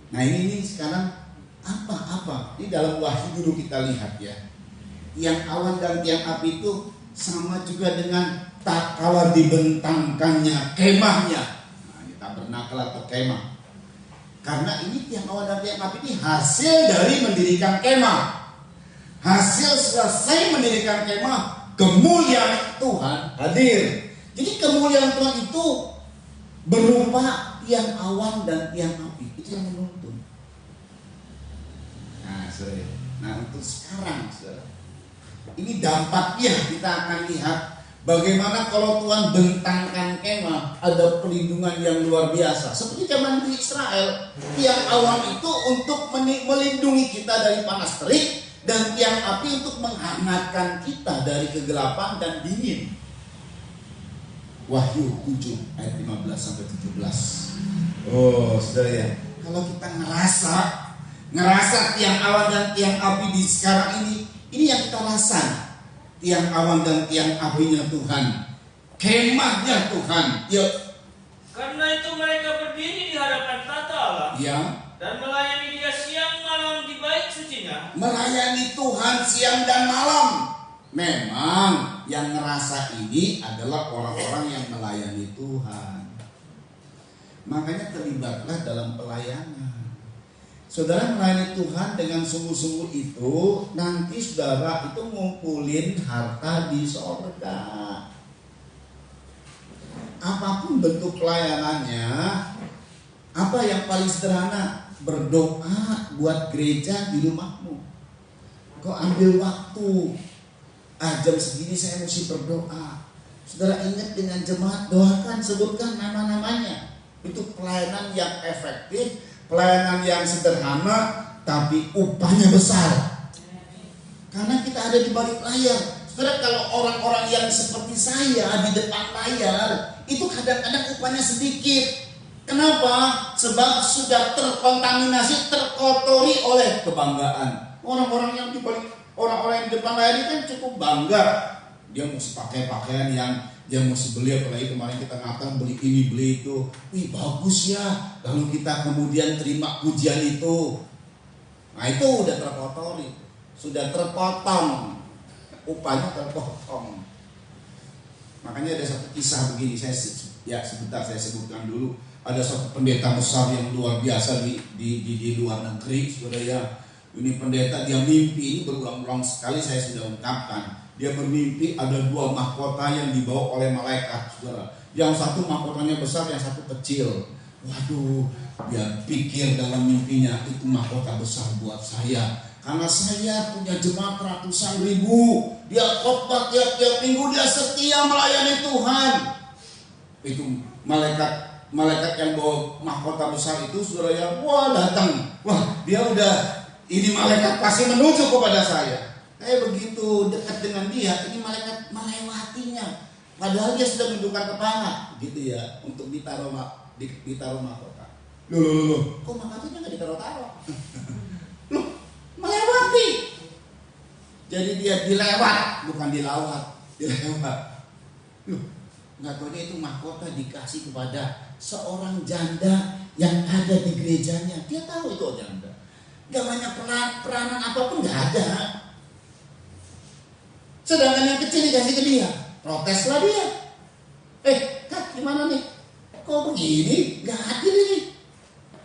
Nah ini sekarang apa? Ini dalam Wahyu dulu kita lihat ya. Tiang awan dan tiang api itu sama juga dengan tak kala dibentangkannya kemahnya. Nah, ini tabernakel atau kemah. Karena ini tiang awan dan tiang api ini hasil dari mendirikan kemah. Hasil selesai mendirikan kemah, kemuliaan Tuhan hadir. Jadi kemuliaan Tuhan itu berupa tiang awan dan tiang api. Itu yang menuntun. Nah untuk sekarang, ini dampaknya kita akan lihat bagaimana kalau Tuhan bentangkan kemah, ada perlindungan yang luar biasa. Seperti zaman di Israel, tiang awan itu untuk melindungi kita dari panas terik, dan tiang api untuk menghangatkan kita dari kegelapan dan dingin. Wahyu 7 ayat 15 sampai 17. Oh, saudara ya, kalau kita ngerasa tiang awan dan tiang api di sekarang ini yang kita rasa. Tiang awan dan tiang apinya Tuhan, kemahnya Tuhan. Yuk. Karena itu mereka berdiri di hadapan tata Allah, Ya. dan melayani Dia siang malam di bait sucinya. Melayani Tuhan siang dan malam. Memang yang ngerasa ini adalah orang-orang yang melayani Tuhan. Makanya terlibatlah dalam pelayanan. Saudara melayani Tuhan dengan sungguh-sungguh itu, nanti saudara itu ngumpulin harta di sorga. Apapun bentuk pelayanannya, apa yang paling sederhana? Berdoa buat gereja di rumahmu. Kau ambil waktu, jam segini saya mesti berdoa. Saudara ingat dengan jemaat, doakan, sebutkan nama-namanya. Itu pelayanan yang efektif, pelayanan yang sederhana, tapi upahnya besar. Karena kita ada di balik layar. Saudara, kalau orang-orang yang seperti saya di depan layar, itu kadang-kadang upahnya sedikit. Kenapa? Sebab sudah terkontaminasi, terkotori oleh kebanggaan. Orang-orang yang di balik, orang-orang yang di depan layar ini kan cukup bangga. Dia mesti pakai pakaian yang dia mesti beli, apalagi kemarin kita ngatakan beli ini beli itu. Wih bagus ya. Lalu kita kemudian terima pujian itu. Nah itu udah terkotori, sudah terpotong, upahnya terpotong. Makanya ada satu kisah begini, sebentar saya sebutkan dulu. Ada satu pendeta besar yang luar biasa di luar negeri, saudara ya. Ini pendeta dia mimpi, ini berulang-ulang sekali saya sudah ungkapkan. Dia bermimpi ada dua mahkota yang dibawa oleh malaikat, saudara. Yang satu mahkotanya besar, yang satu kecil. Waduh, dia pikir dalam mimpinya itu mahkota besar buat saya. Karena saya punya jemaat ratusan ribu. Dia khotbah tiap-tiap minggu, dia setia melayani Tuhan. Itu malaikat yang bawa mahkota besar itu, saudara ya, wah datang. Wah, dia udah ini malaikat pasti menuju kepada saya. Begitu dekat dengan dia, ini malaikat melewatinya. Padahal dia sudah menundukkan kepala, gitu ya, untuk ditaruh mahkota. Loh, kok mahkotanya nggak ditaruh-taruh? Loh, melewati. Jadi dia dilewat, bukan dilawat, dilewat. Loh, nggak tahunya itu mahkota dikasih kepada seorang janda yang ada di gerejanya. Dia tahu itu janda. Gak banyak peranan apapun nggak ada. Sedangkan yang kecil dikasih ke dia, proteslah dia. Kak, gimana nih? Kok begini? Gak adil ini.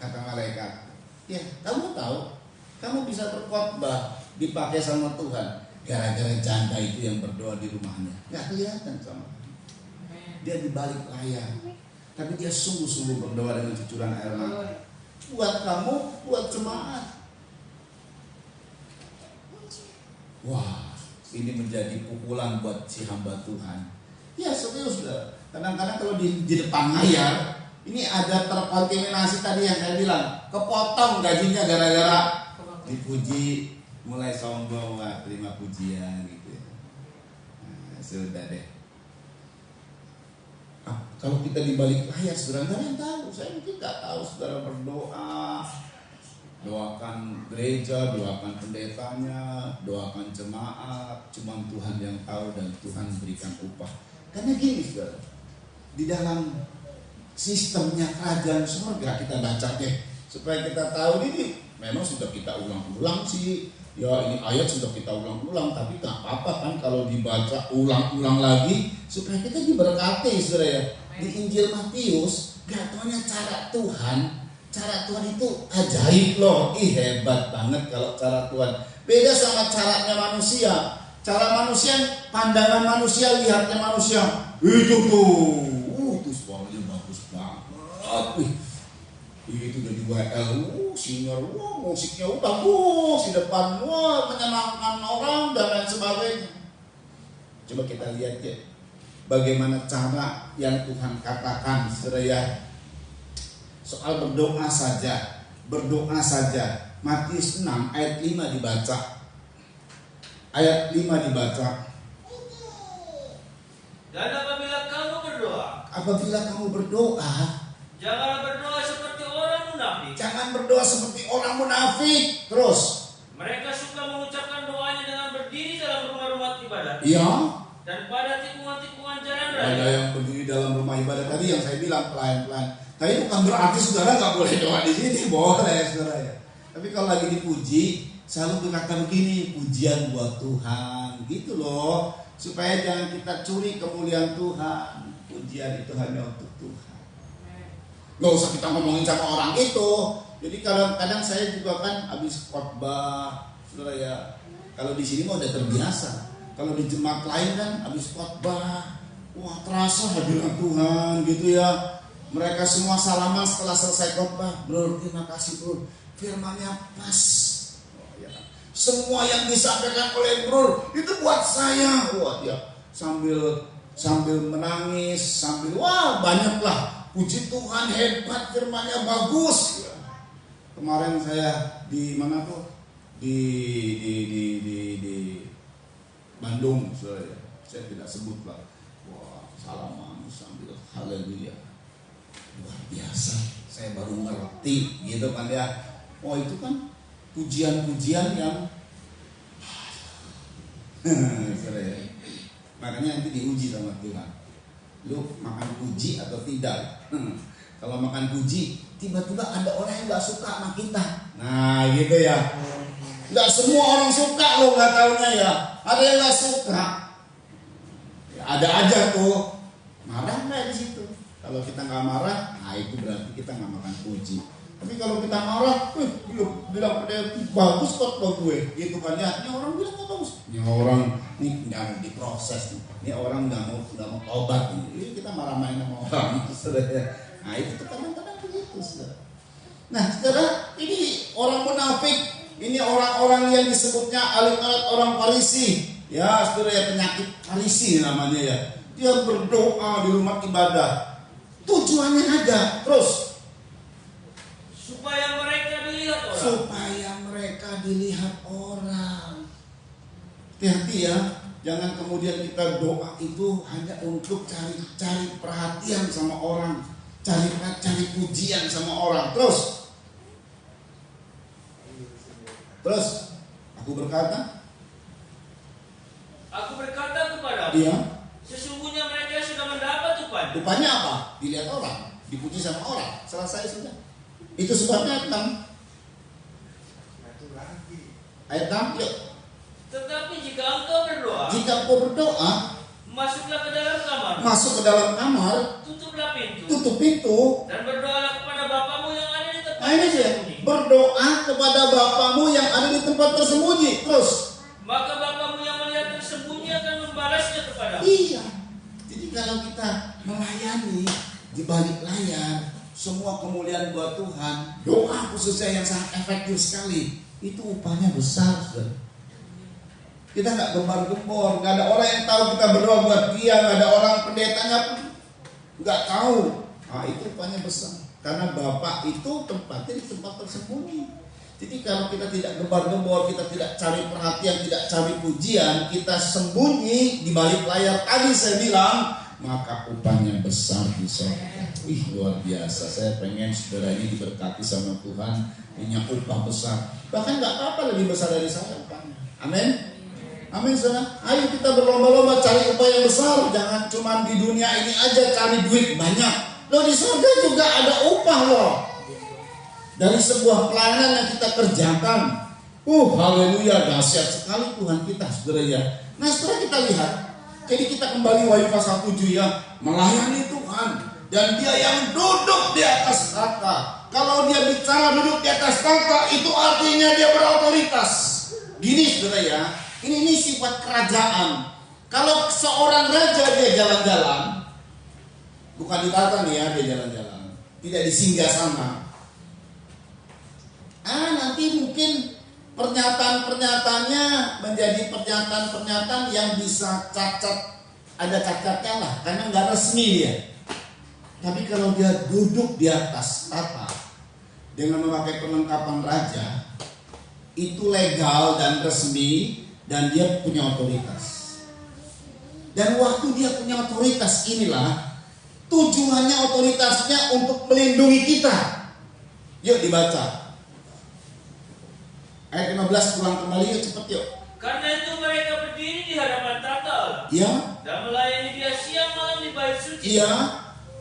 Kata malaikat, ya kamu tahu, kamu bisa berkhotbah dipakai sama Tuhan gara-gara janda itu yang berdoa di rumahnya. Gak kelihatan sama dia di balik layar, tapi dia sungguh-sungguh berdoa dengan cucuran air mata. Buat kamu, buat jemaat. Wah, ini menjadi pukulan buat si hamba Tuhan. Ya serius lah. Kadang-kadang kalau di depan layar ini ada terkontaminasi tadi yang saya bilang, kepotong gajinya gara-gara dipuji, mulai sombong, wah terima pujian gitu ya. Nah, sudah deh. Kalau kita di balik layar, saudara nggak ada yang tahu. Saya mungkin nggak tahu saudara berdoa, doakan gereja, doakan pendetanya, doakan jemaat. Cuma Tuhan yang tahu dan Tuhan berikan upah. Karena gini saudara, di dalam sistemnya kerajaan surga kita baca deh, supaya kita tahu ini memang sudah kita ulang-ulang sih. Ya ini ayat sudah kita ulang-ulang, tapi gak apa-apa kan kalau dibaca ulang-ulang lagi supaya kita diberkati saudara ya. Di Injil Matius, gak taunya cara Tuhan itu ajaib loh. Hebat banget kalau cara Tuhan. Beda sama caranya manusia. Cara manusia, pandangan manusia, lihatnya manusia, itu tuh, itu suaranya bagus banget. Itu jadi WL, singer, musiknya bagus di depan, menyenangkan orang dan lain sebagainya. Coba kita lihat ya, bagaimana cara yang Tuhan katakan, saudara ya, soal berdoa saja. Matius 6 ayat 5 dibaca. Ayat 5 dibaca. Dan apabila kamu berdoa, janganlah berdoa seperti orang munafik. Jangan berdoa seperti orang munafik. Terus, mereka suka mengucapkan doanya dengan berdiri dalam rumah-rumah ibadat. iya. Dan pada tikungan-tikungan jalan Ada raya. yang berdiri dalam rumah ibadat tadi yang saya bilang pelan-pelan. Tapi bukan berarti saudara nggak boleh doa di sini, boleh saudara ya. Tapi kalau lagi dipuji, selalu berkata begini, pujian buat Tuhan, gitu loh, supaya jangan kita curi kemuliaan Tuhan. Pujian itu hanya untuk Tuhan. Gak usah kita ngomongin sama orang itu. Jadi kadang-kadang saya juga kan habis khotbah, saudara ya. Kalau di sini mah udah terbiasa. Kalau di jemaat lain kan habis khotbah, wah terasa hadirat Tuhan gitu ya. Mereka semua salaman setelah selesai khotbah. Bro, terima kasih bro, firmannya pas. Semua yang disampaikan oleh bro itu buat saya. Wah dia sambil menangis, sambil wah banyaklah. Puji Tuhan, hebat, firmannya bagus. Kemarin saya di mana tuh? Di Bandung, saya tidak sebut lah. Wah, salaman sambil haleluya. Luar biasa. Saya baru ngerti gitu kan ya. Oh itu kan pujian-pujian yang makanya nanti diuji sama Tuhan. Lu makan puji atau tidak? Kalau makan puji, tiba-tiba ada orang yang gak suka sama kita. Nah gitu ya. Gak semua orang suka lo, gak taunya ya. Ada yang gak suka ya, ada aja tuh. Marah gak di situ? Kalau kita gak marah, nah itu berarti kita gak makan puji. Tapi kalau kita marah, bilang bagus kok gue, gitu kan ya. Ini orang bilang gak bagus. Ini orang ini nggak mau diproses. Ini orang nggak mau tobat. Ini kita marah-marahin sama orang. Nah itu tuh kadang-kadang begitu. Nah saudara, ini orang munafik. Ini orang-orang yang disebutnya alim-alim orang Farisi. Ya saudara ya, penyakit Farisi namanya ya. Dia berdoa di rumah ibadah. Tujuannya ada. Terus supaya mereka dilihat orang. Supaya mereka dilihat orang. Hati-hati ya, jangan kemudian kita doa itu hanya untuk cari perhatian sama orang, cari pujian sama orang. Terus aku berkata kepadamu, iya, sesungguhnya mereka sudah mendapat upah. upahnya apa? Dilihat orang, dipuji sama orang. Selesai sudah. Itu sebabnya ayat 6, yuk. Tetapi jika engkau berdoa, Jika kau berdoa, masuklah ke dalam kamar, masuk ke dalam kamar, tutuplah pintu, tutup pintu. dan berdoalah kepada Bapamu yang ada di tempat Nah ini dia, tersembunyi. berdoa kepada Bapamu yang ada di tempat tersembunyi. Terus, Maka Bapamu yang melihat tersembunyi akan membalasnya kepadamu. iya. Jadi kalau kita melayani di balik layar, semua kemuliaan buat Tuhan, doa khususnya yang sangat efektif sekali, itu upahnya besar, saudara. Kita nggak gembar-gembor, nggak ada orang yang tahu kita berdoa buat dia, nggak ada orang pendetanya pun nggak tahu. Ah itu upahnya besar, karena Bapak itu tempatnya di tempat tersembunyi. Jadi kalau kita tidak gembar-gembor, kita tidak cari perhatian, tidak cari pujian, kita sembunyi di balik layar tadi saya bilang, maka upahnya besar di sorga. Wih luar biasa, saya pengen saudara ini diberkati sama Tuhan, punya upah besar. Bahkan nggak apa-apa lebih besar dari saya upahnya. Amin. Amin saudara. Ayo kita berlomba-lomba cari upah yang besar. Jangan cuma di dunia ini aja cari duit banyak. Loh di surga juga ada upah loh. Dari sebuah pelayanan yang kita kerjakan. Haleluya, dahsyat sekali Tuhan kita saudara ya. Nah setelah kita lihat, jadi kita kembali Wahyu pasal 7 ya, melayani Tuhan. Dan dia yang duduk di atas tahta. Kalau dia bicara duduk di atas tahta, itu artinya dia berotoritas. Gini saudara ya, ini sifat kerajaan. Kalau seorang raja dia jalan-jalan, bukan di tahta nih ya, dia jalan-jalan, tidak di singgasana. Nanti mungkin pernyataan-pernyataannya menjadi pernyataan-pernyataan yang bisa cacat, ada cacatnya lah, karena nggak resmi dia. Tapi kalau dia duduk di atas tahta dengan memakai perlengkapan raja, itu legal dan resmi dan dia punya otoritas. Dan waktu dia punya otoritas inilah tujuannya, otoritasnya untuk melindungi kita. Yuk dibaca ayat 15, pulang kembali yuk, cepet yuk. Karena itu mereka berdiri di hadapan tahta Allah, Iya. dan melayani dia siang malam di bait suci. Iya.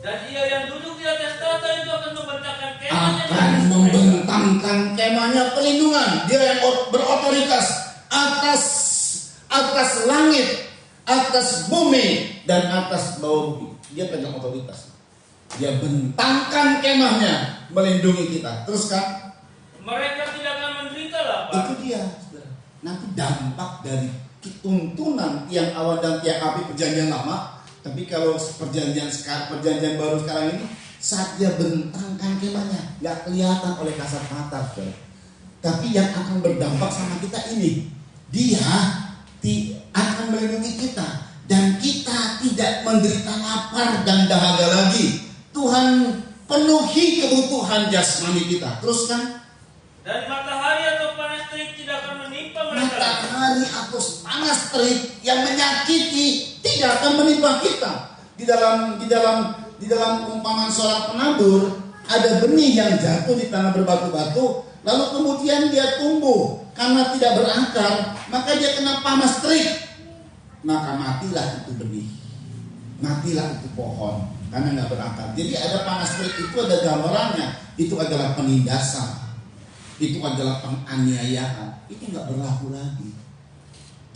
Dan dia yang duduk di atas tahta itu akan membentangkan kemahnya di Akan atas mereka. membentangkan kemahnya pelindungan. Dia yang berotoritas atas langit, atas bumi dan atas bawah bumi. Dia pegang otoritas. Dia bentangkan kemahnya melindungi kita. Teruskan. Mereka tidak akan menderita lapar. Itu dia, saudara. Nanti dampak dari tuntunan tiang awan dan tiang api perjanjian lama. Tapi kalau perjanjian baru sekarang ini, saat dia bentangkan kemahnya, nggak kelihatan oleh kasat mata, saudara. Tapi yang akan berdampak sama kita ini, dia akan melindungi kita dan kita tidak menderita lapar dan dahaga lagi. Tuhan penuhi kebutuhan jasmani kita. Teruskan. Dan matahari atau panas terik tidak akan menimpa mereka lagi. Matahari atau panas terik yang menyakiti tidak akan menimpa kita. Di dalam umpamaan seorang penabur, ada benih yang jatuh di tanah berbatu-batu, lalu kemudian dia tumbuh karena tidak berakar, maka dia kena panas terik, maka matilah itu benih, matilah itu pohon karena nggak berakar. Jadi ada panas terik itu ada gambarannya, itu adalah penindasan. Itu adalah penganiayaan. Itu nggak berlaku lagi.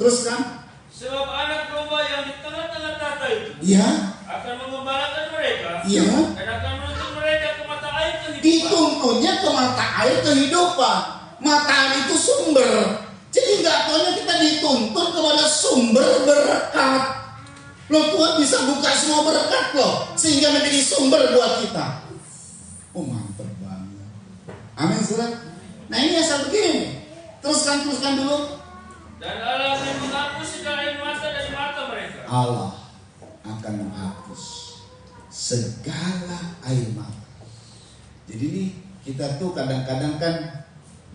Terus kan? Sebab anak domba yang di tengah-tengah tahta itu Iya. akan mengembalakan mereka. Iya. Dan akan menuntun mereka ke mata air kehidupan. Dituntunnya ke mata air kehidupan. Mata air itu sumber. Jadi nggak taunya kita dituntun kepada sumber berkat. Loh Tuhan bisa buka semua berkat loh, sehingga menjadi sumber buat kita. Oh mantap banget. Amin saudara. Nah ini asal begini. Teruskan dulu. Dan Allah akan menghapus segala air mata dari mata mereka. Allah akan menghapus segala air mata. Jadi nih kita tuh kadang-kadang kan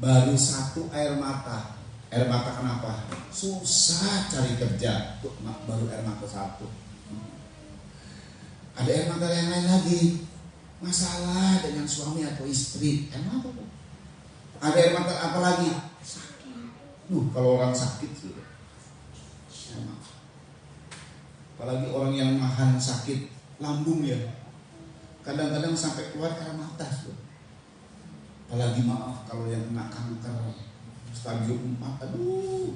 baru satu air mata. Air mata kenapa? Susah cari kerja. Tuh, baru air mata satu. Ada air mata yang lain lagi. Masalah dengan suami atau istri. Air mata tuh. Ada air mata apa lagi? Sakit. Kalau orang sakit sudah. Apalagi orang yang nahan sakit lambung ya. Kadang-kadang sampai keluar air mata sudah. Apalagi maaf kalau yang kena kanker stadium 4, aduh,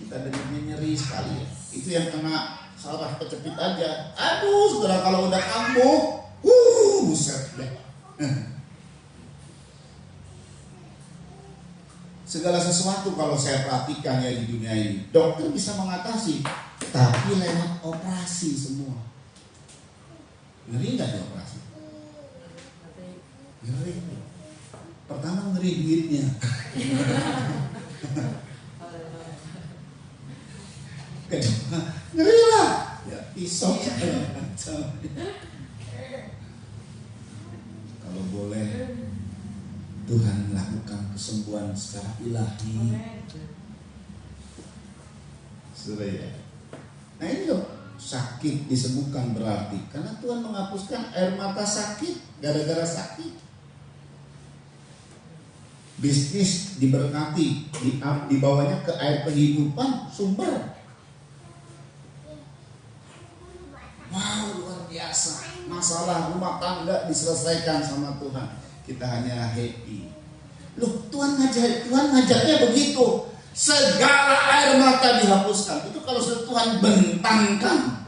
kita dengarnya nyeri sekali ya. Itu yang kena saraf kecepit aja, aduh, saudara kalau udah kambuh, buset deh. Segala sesuatu kalau saya perhatikan ya di dunia ini, dokter bisa mengatasi, tapi lewat operasi semua. Ngeri nggak dioperasi? Ngeri. Pertama ngeri duitnya. Kedua ngeri lah. Ya pisau. Kalau boleh Tuhan melakukan kesembuhan secara ilahi. Sudah ya. Nah ini loh, sakit disembuhkan berarti karena Tuhan menghapuskan air mata sakit gara-gara sakit. Bisnis diberkati, dibawanya ke air kehidupan sumber. Wow, luar biasa. Masalah rumah tangga diselesaikan sama Tuhan. Kita hanya happy. Loh, Tuhan ngajarnya begitu. Segala air mata dihapuskan. Itu kalau sudah Tuhan bentangkan,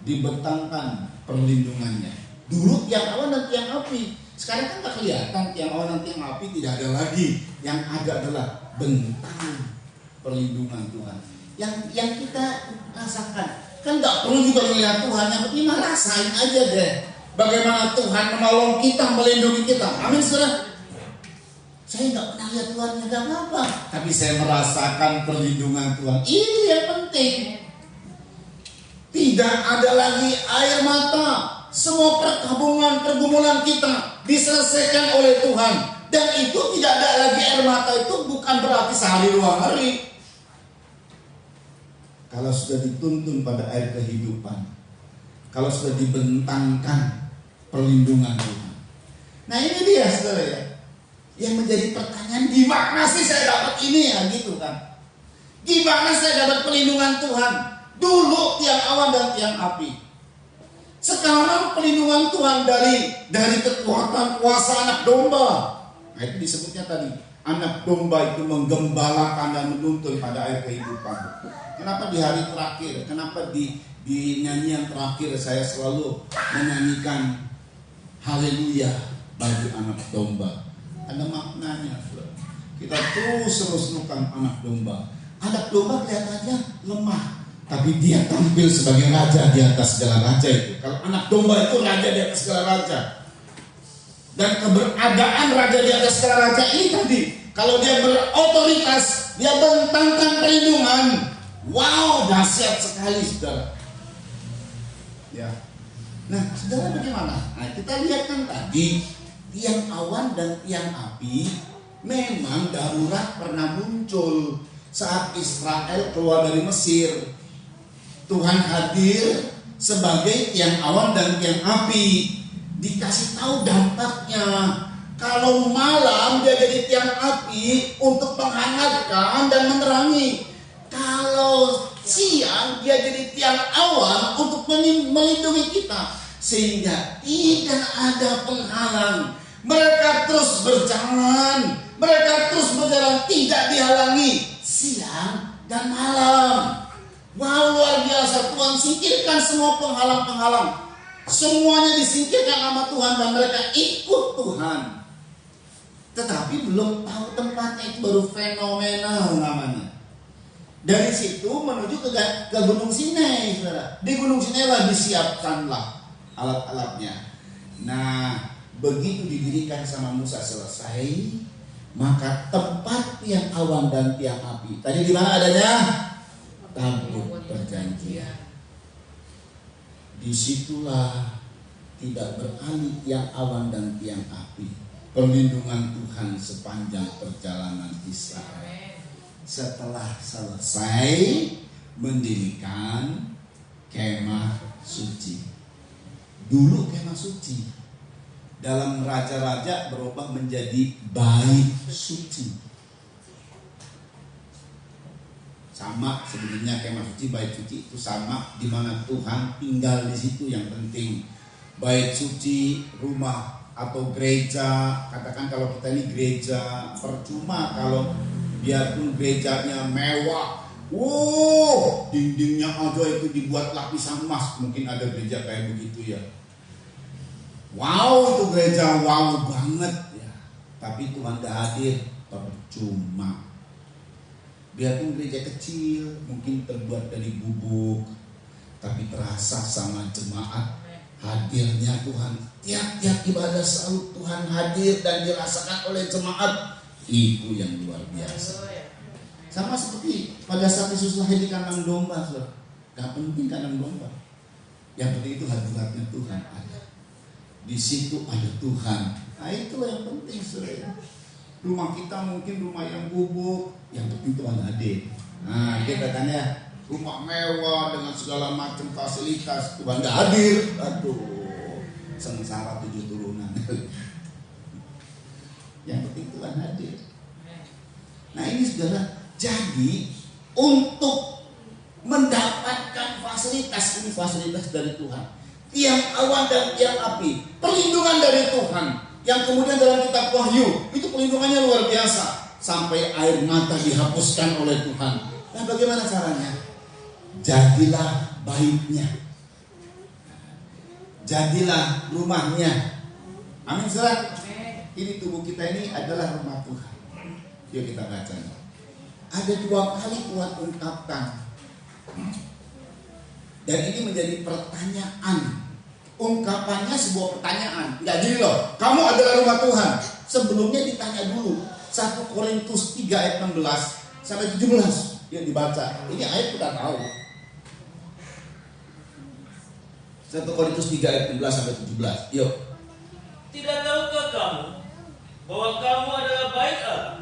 dibentangkan perlindungannya. Dulu tiang awan dan tiang api. Sekarang kan tak kelihatan tiang awan dan tiang api, tidak ada lagi. Yang ada adalah bentang perlindungan Tuhan. Yang kita rasakan. Kan gak perlu juga melihat Tuhan, yang penting rasain aja deh. Bagaimana Tuhan menolong kita, melindungi kita. Amin saudara. Saya gak pernah lihat Tuhan, gak apa-apa. Tapi saya merasakan perlindungan Tuhan. Ini yang penting. Tidak ada lagi air mata. Semua pergumulan kita diselesaikan oleh Tuhan. Dan itu tidak ada lagi air mata, itu bukan berarti sehari 2 hari. Kalau sudah dituntun pada air kehidupan, kalau sudah dibentangkan perlindungan Tuhan. Nah ini dia saudara ya, yang menjadi pertanyaan, gimana sih saya dapat ini ya gitu kan? Gimana saya dapat perlindungan Tuhan? Dulu tiang awan dan tiang api. Sekarang perlindungan Tuhan dari kekuatan kuasa anak domba. Nah itu disebutnya tadi, anak domba itu menggembalakan dan menuntun pada air kehidupan. Kenapa di hari terakhir, kenapa di nyanyian terakhir saya selalu menyanyikan haleluya bagi anak domba? Ada maknanya. Kita terus menukan anak domba. Anak domba kelihatannya lemah, tapi dia tampil sebagai raja di atas segala raja itu. Kalau anak domba itu raja di atas segala raja. Dan keberadaan raja di atas segala raja ini tadi, kalau dia berotoritas, dia bentangkan perlindungan. Wow, dahsyat sekali saudara. Ya. Nah, saudara bagaimana? Nah, kita lihat kan tadi tiang awan dan tiang api memang darurat pernah muncul saat Israel keluar dari Mesir. Tuhan hadir sebagai tiang awan dan tiang api. Dikasih tahu dampaknya. Kalau malam dia jadi tiang api untuk menghangatkan dan menerangi. Kalau siang dia jadi tiang awan untuk melindungi kita. Sehingga tidak ada penghalang. Mereka terus berjalan. Mereka terus berjalan tidak dihalangi siang dan malam. Wow, luar biasa. Tuhan singkirkan semua penghalang-penghalang. Semuanya disingkirkan sama Tuhan dan mereka ikut Tuhan. Tetapi belum tahu tempatnya, itu baru fenomenal namanya. Dari situ menuju ke Gunung Sinai, saudara. Di Gunung Sinai lah disiapkanlah alat-alatnya. Nah, begitu didirikan sama Musa selesai, maka tempat tiang awan dan tiang api. Tadi di mana adanya? Tabut perjanjian. Disitulah tidak beralih tiang awan dan tiang api. perlindungan Tuhan sepanjang perjalanan Israel. Setelah selesai mendirikan kemah suci. Dulu kemah suci, dalam raja-raja berubah menjadi bait suci. Sama sebenarnya kemah suci, bait suci itu sama, di mana Tuhan tinggal di situ yang penting. Bait suci, rumah atau gereja, katakan kalau kita ini gereja, percuma kalau biarpun gerejanya mewah, dindingnya aja itu dibuat lapisan emas, mungkin ada gereja kayak begitu ya. Wow, itu gereja wow banget ya. Tapi Tuhan gak hadir, percuma. Biarpun gereja kecil, mungkin terbuat dari bubuk, tapi terasa sama jemaat hadirnya Tuhan. Tiap-tiap ibadah selalu Tuhan hadir dan dirasakan oleh jemaat. Itu yang luar biasa. Sama seperti pada saat Yesus lahir di kandang domba, gak penting kandang domba. Yang penting itu hadiratnya Tuhan ada. Di situ ada Tuhan. Nah itulah yang penting, saudara. Rumah kita mungkin rumah yang bubuk, yang penting Tuhan hadir. Nah kita kan ya, rumah mewah dengan segala macam fasilitas, Tuhan gak hadir. Aduh, sengsara 7 turunan. Yang penting Tuhan hadir. Nah ini saudara, jadi untuk mendapatkan fasilitas, ini fasilitas dari Tuhan. Tiang awan dan tiang api, perlindungan dari Tuhan. Yang kemudian dalam kitab Wahyu, itu perlindungannya luar biasa. Sampai air mata dihapuskan oleh Tuhan. Nah bagaimana caranya? Jadilah baitnya, jadilah rumahnya. Amin saudara. Ini tubuh kita ini adalah rumah Tuhan. Yuk kita baca. Ada 2 kali Tuhan ungkapkan. Dan ini menjadi pertanyaan. Ungkapannya sebuah pertanyaan. Enggak gini loh, kamu adalah rumah Tuhan. Sebelumnya ditanya dulu. 1 Korintus 3 ayat 16 sampai 17. Yuk dibaca. Ini ayat kita tahu. 1 Korintus 3 ayat 16 sampai 17. Yuk. Tidak tahukah kamu bahwa kamu adalah bait Allah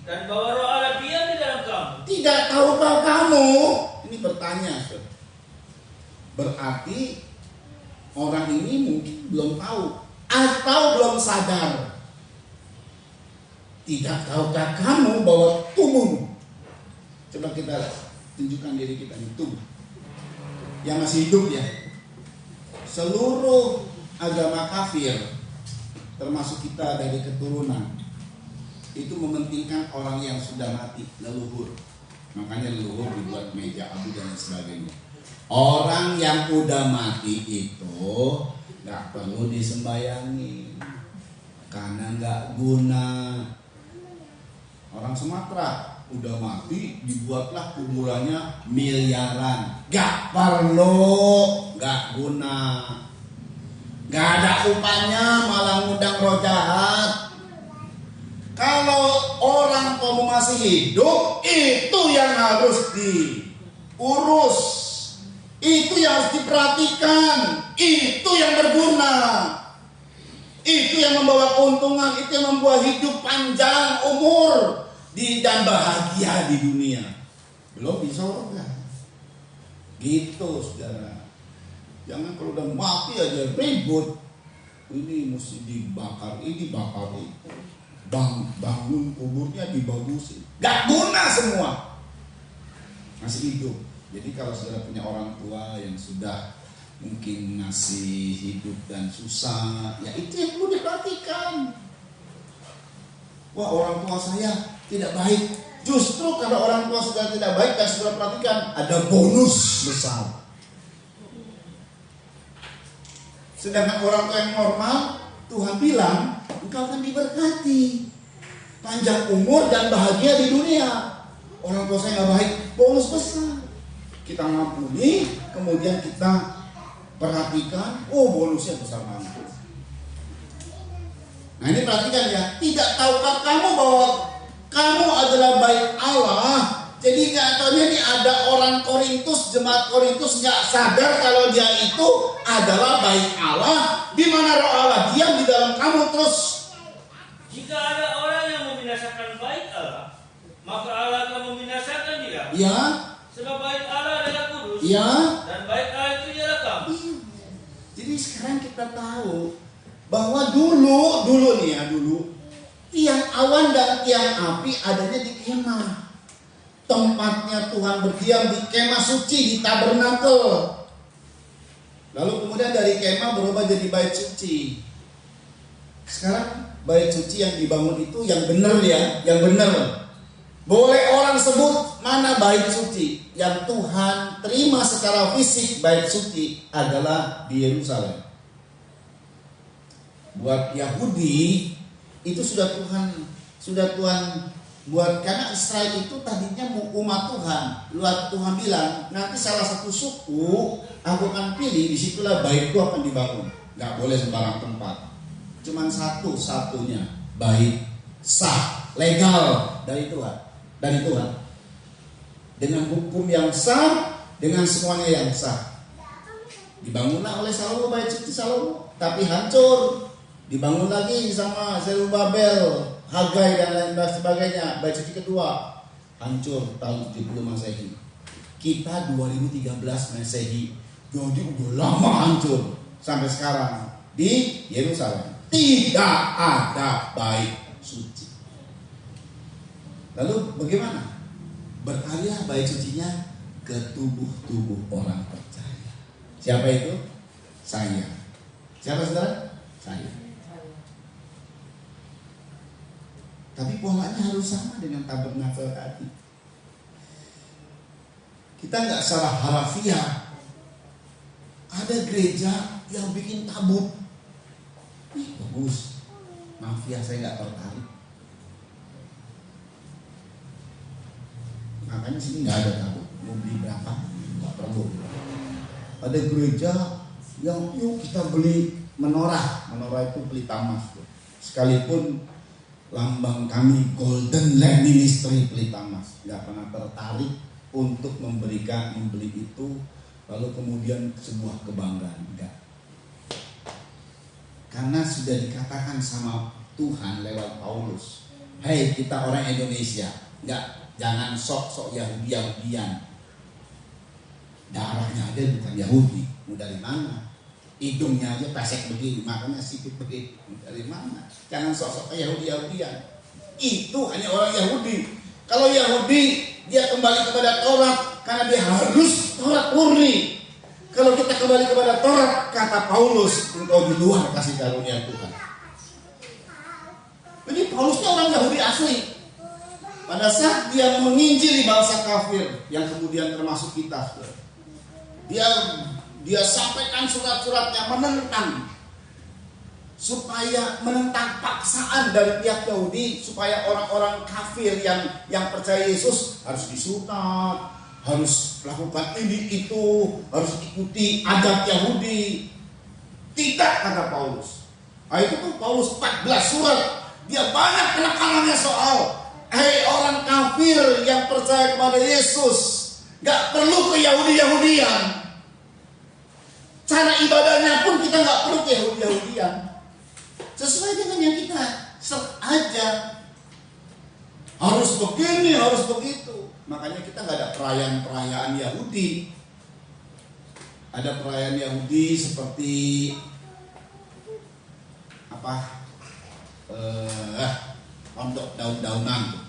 dan bahwa Roh Allah diam di dalam kamu? Tidak tahukah kamu? Ini bertanya. Berarti orang ini mungkin belum tahu atau belum sadar. Tidak tahukah kamu bahwa tubuhmu? Coba kita tunjukkan diri kita ini, tubuh yang masih hidup ya. Seluruh agama kafir, termasuk kita dari keturunan, itu mementingkan orang yang sudah mati, leluhur. Makanya leluhur dibuat meja abu dan sebagainya. Orang yang udah mati itu gak perlu disembayangi karena gak guna. Orang Sumatera udah mati dibuatlah kuburannya miliaran, gak perlu, gak guna, gak ada upahnya, malah ngundang roh jahat. Kalau orang kamu masih hidup, itu yang harus diurus, itu yang harus diperhatikan, itu yang berguna, itu yang membawa keuntungan, itu yang membawa hidup panjang umur dan bahagia di dunia. Belum di surga. Gitu saudara. Jangan kalau udah mati aja ribut. Ini mesti dibakar, ini bakar itu. Bangun kuburnya dibagusin. Gak guna semua. Masih hidup. Jadi kalau saudara punya orang tua yang sudah mungkin masih hidup dan susah, ya itu yang perlu diperhatikan. Wah, orang tua saya tidak baik. Justru kalau orang tua sudah tidak baik dan saudara perhatikan, ada bonus besar. Sedangkan orang tua yang normal, Tuhan bilang engkau akan diberkati, panjang umur dan bahagia di dunia. Orang tua saya nggak baik, bonus besar. Kita ngampuni, kemudian kita perhatikan, oh bonusnya besar banget. Nah ini perhatikan ya, tidak tahukah kamu bahwa kamu adalah bait Allah? Jadi nggak tahunya ini ada orang Korintus, jemaat Korintus nggak sadar kalau dia itu adalah bait Allah, di mana Roh Allah diam di dalam kamu. Terus Jika ada orang yang membinasakan bait Allah, maka Allah akan membinasakan dia. Ya, Sebab bait Allah adalah kudus. ya. Dan bait Allah itu ialah kamu. Iya. Jadi sekarang kita tahu bahwa dulu nih ya, dulu tiang awan dan tiang api adanya di kemah. Tempatnya Tuhan berdiam di kemah suci, di tabernakel. Lalu kemudian dari kemah berubah jadi bait suci. Sekarang bait suci yang dibangun itu yang benar ya, yang benar. Boleh orang sebut mana bait suci yang Tuhan terima secara fisik, bait suci adalah di Yerusalem. Buat Yahudi itu sudah Tuhan buat, karena Israel itu tadinya umat Tuhan. Lalu Tuhan bilang, nanti salah satu suku aku akan pilih, disitulah baitku akan dibangun. Gak boleh sembarang tempat. Cuman satu-satunya bait sah, legal dari Tuhan. Dengan hukum yang sah, dengan semuanya yang sah. Dibangunlah oleh Salomo bait suci Salomo, tapi hancur. Dibangun lagi sama Zerubabel, Hagai dan lain sebagainya. Bait suci kedua hancur tahun 70 Masehi. Kita 2013 Masehi. Jadi udah lama hancur sampai sekarang di Yerusalem. Tidak ada bait suci. Lalu bagaimana? Beralih bait sucinya ke tubuh-tubuh orang percaya. Siapa itu? Saya. Siapa saudara? Saya. Tapi polanya harus sama dengan tabernakel tadi. Kita nggak salah harafiah. Ada gereja yang bikin tabut. Ih, bagus. Maaf ya, saya nggak tertarik. Makanya sini nggak ada tabut. Mau beli berapa? Nggak perlu. Ada gereja yang yuk kita beli menorah. Menorah itu pelita emas. Sekalipun lambang kami Golden Land Ministry pelita emas, nggak pernah tertarik untuk membeli itu, lalu kemudian sebuah kebanggaan, enggak. Karena sudah dikatakan sama Tuhan lewat Paulus, hei kita orang Indonesia, enggak, jangan sok-sok Yahudian, darahnya aja bukan Yahudi, mau dari mana? Hidungnya aja pesek begini, makanya sipit begini. Dari mana? Jangan sok-sok Yahudi-Yahudian. Itu hanya orang Yahudi. Kalau Yahudi, dia kembali kepada Taurat karena dia harus Taurat murni. Kalau kita kembali kepada Taurat, kata Paulus, engkau di luar kasih karunia Tuhan. Jadi Paulusnya orang Yahudi asli. Pada saat dia menginjili bangsa kafir yang kemudian termasuk kita, dia sampaikan surat-suratnya menentang paksaan dari pihak Yahudi supaya orang-orang kafir yang percaya Yesus harus disunat, harus melakukan ini itu, harus ikuti adat Yahudi. Tidak, kata Paulus. Itu tuh Paulus 14 surat. Dia banyak penekanannya soal hei orang kafir yang percaya kepada Yesus, gak perlu ke Yahudi-Yahudian. Cara ibadahnya pun kita nggak perlu ke Yahudi-Yahudian. Sesuai dengan yang kita set aja. Harus begini, harus begitu. Makanya kita nggak ada perayaan-perayaan Yahudi. Ada perayaan Yahudi seperti pondok daun-daunan.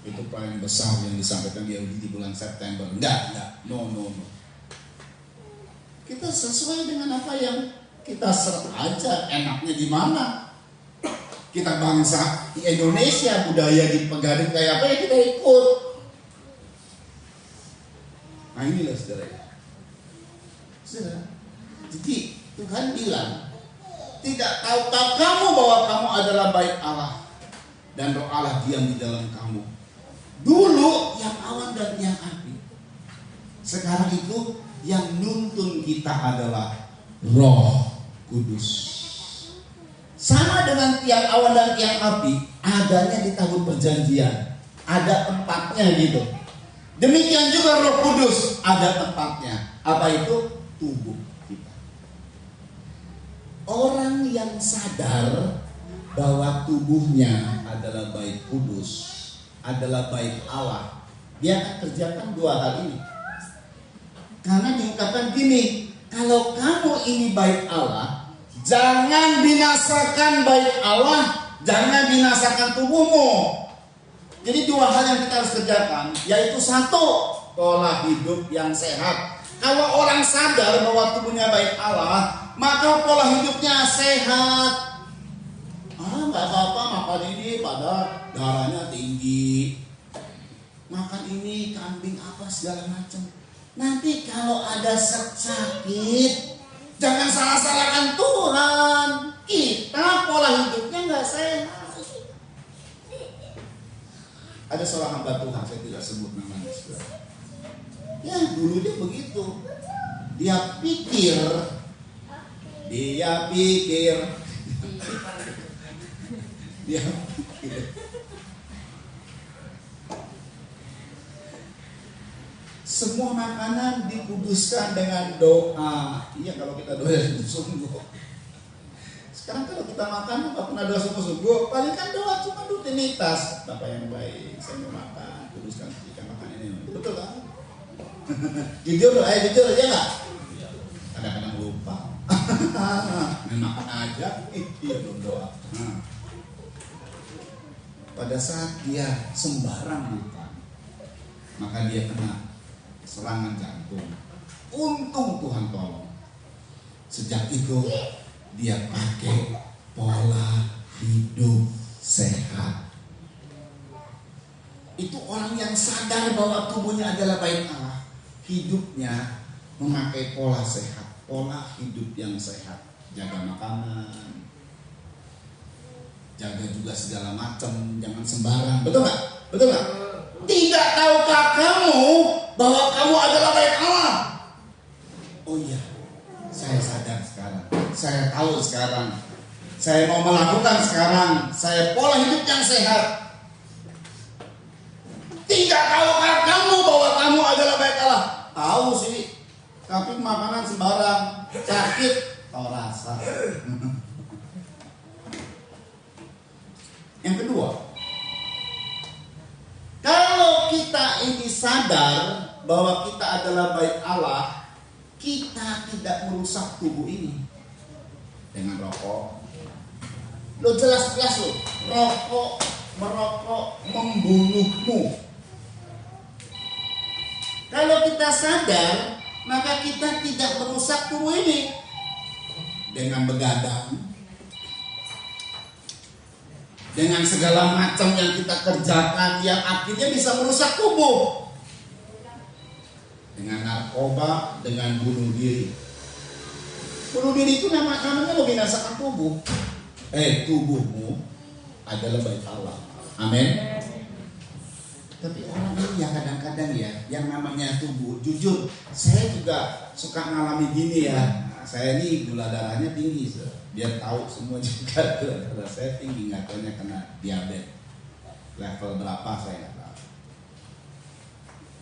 Itu perayaan besar yang disampaikan Yahudi di bulan September. Enggak, no. Kita sesuai dengan apa yang kita serta aja, enaknya di mana. Kita bangsa di Indonesia, budaya di Pegadaian kayak apa ya kita ikut. Nah inilah saudara. Jadi Tuhan bilang, tidak tahu kamu bahwa kamu adalah bait Allah dan Roh Allah diam di dalam kamu. Dulu yang awan dan yang api. Sekarang itu yang nuntun kita adalah Roh Kudus. Sama dengan tiang awan dan tiang api, adanya di Tabut Perjanjian, ada tempatnya gitu. Demikian juga Roh Kudus ada tempatnya. Apa itu? Tubuh kita. Orang yang sadar bahwa tubuhnya adalah bait kudus, adalah bait Allah, dia akan kerjakan dua hal ini. Karena diungkapkan gini, kalau kamu ini bait Allah, jangan binasakan bait Allah, jangan binasakan tubuhmu. Jadi dua hal yang kita harus kerjakan, yaitu satu, pola hidup yang sehat. Kalau orang sadar bahwa tubuhnya bait Allah, maka pola hidupnya sehat. Nggak apa-apa makan ini pada darahnya tinggi, makan ini kambing apa segala macam. Nanti kalau ada sakit, jangan salah-salahkan Tuhan. Kita pola hidupnya nggak sehat. Ada seorang hamba Tuhan, saya tidak sebut namanya, saudara. Ya dulu dia begitu. Dia pikir semua makanan dikuduskan dengan doa. Iya, kalau kita doa sungguh-sungguh. Sekarang kalau kita makan nggak pernah doa sungguh-sungguh, paling kan doa cuma rutinitas. Bapak yang baik, saya mau makan, kuduskan ketika makan ini. Betul kan? Jujur aja nggak? Kadang-kadang lupa. Makan aja, iya belum doa. Pada saat dia sembarang makan, maka dia kena serangan jantung. Untung Tuhan tolong. Sejak itu dia pakai pola hidup sehat. Itu orang yang sadar bahwa tubuhnya adalah bait Allah, hidupnya memakai pola sehat, pola hidup yang sehat. Jaga makanan, jaga juga segala macam, jangan sembarang. Betul nggak? Betul nggak? Tidak tahukah kamu bahwa kamu adalah bait Allah? Oh iya, saya sadar sekarang. Saya tahu sekarang. Saya mau melakukan sekarang. Saya pola hidup yang sehat. Tidak tahukah kamu bahwa kamu adalah bait Allah? Tahu sih, tapi makanan sembarang, sakit, tahu rasa. Yang kedua, kalau kita ini sadar bahwa kita adalah bait Allah, kita tidak merusak tubuh ini dengan rokok. Lo jelas-jelas lo, merokok membunuhmu. Kalau kita sadar, maka kita tidak merusak tubuh ini dengan begadang, dengan segala macam yang kita kerjakan yang akhirnya bisa merusak tubuh, dengan narkoba, dengan bunuh diri. Bunuh diri itu namanya membinasakan tubuh. Tubuhmu adalah bait Allah. Amin. Tapi orang ini ya kadang-kadang ya, yang namanya tubuh, jujur saya juga suka ngalami gini ya. Saya ini gula darahnya tinggi, biar tahu semua juga gula darah saya tinggi, nggak taunya kena diabetes. Level berapa saya nggak tahu.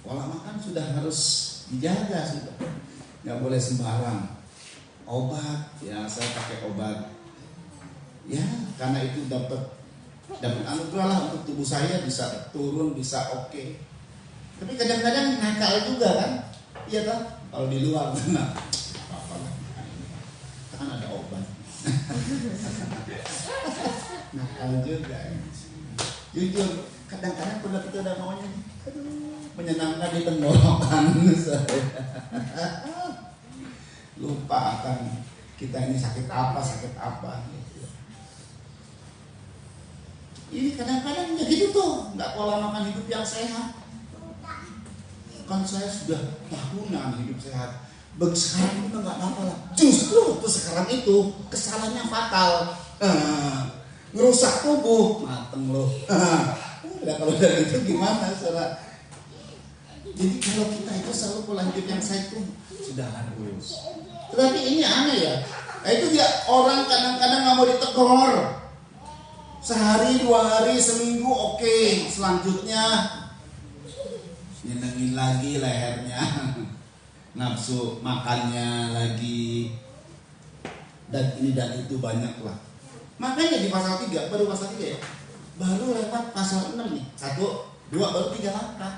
Pola makan sudah harus dijaga sudah, nggak boleh sembarang. Obat, ya saya pakai obat. Ya karena itu dapat anugerah lah untuk tubuh saya bisa turun, bisa oke. Tapi kadang-kadang nakal juga kan, iya kan? Kalau di luar nah, apa-apa kan ada obat. Nakal juga. Jujur, kadang-kadang kalau kita udah maunya, menyenangkan di tenggorokan, lupa akan kita ini sakit apa. Ini kadang-kadang ya gitu tuh, nggak pola makan hidup yang sehat. Kan saya sudah tahunan hidup sehat. Sekarang itu nggak apa-apa lah. Justru tuh sekarang itu kesalahannya fatal. Ngerusak tubuh, mateng loh. Udah kalau dari itu gimana saudara? Jadi kalau kita itu selalu pola hidup yang sehat itu sudah harus. Tetapi ini aneh ya. Itu dia orang kadang-kadang nggak mau ditegur. Sehari, 2 hari, seminggu oke. Selanjutnya nyenengin lagi lehernya, nafsu makannya lagi, dan ini dan itu banyak lah. Makanya di pasal 3, baru pasal 3 ya. Baru lewat pasal 6 nih. 1, 2, baru 3 langkah.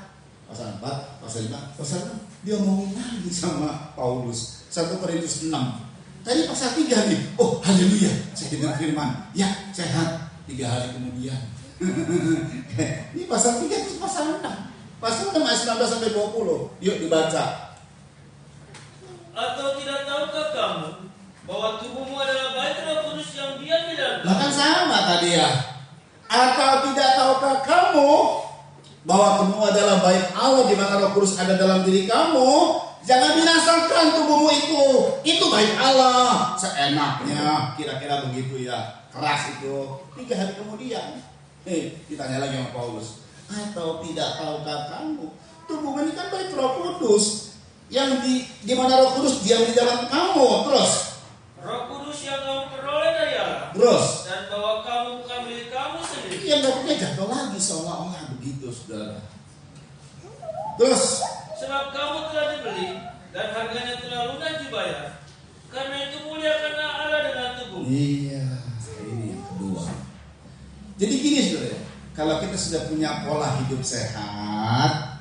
Pasal 4, pasal 5, pasal 6. Dia ngomongin lagi sama Paulus. 1 Korintus 6. Tadi pasal 3 nih. Oh, haleluya. Saya dengar firman. Ya, sehat. 3 hari kemudian. Ini pasal 3 terus pasal 6. Pasal 6 ayat 19 sampai 20. Yuk dibaca. Atau tidak tahukah kamu bahwa tubuhmu adalah bait Roh Kudus yang diam di dalam kamu? Bahkan sama tadi ya. Atau tidak tahukah kamu bahwa kamu adalah bait Allah di mana Roh Kudus ada dalam diri kamu? Jangan binasakan tubuhmu itu. Itu bait Allah. Seenaknya, kira-kira begitu ya. Keras itu. 3 hari kemudian. Ditanya lagi sama Paulus. Atau tidak tahukah kamu? Tubuhmu ini kan bait Roh Kudus. Yang di mana Roh Kudus diam di dalam kamu. Terus. Roh Kudus yang kamu peroleh dari Allah. Terus. Dan bahwa kamu bukan milik kamu sendiri. Yang dapatnya jatuh lagi seolah-olah begitu, saudara. Terus. Sebab kamu telah dibeli dan harganya telah lunas dibayar. Karena itu muliakanlah Allah dengan tubuh. Iya, ini yang kedua. Jadi gini saudara, kalau kita sudah punya pola hidup sehat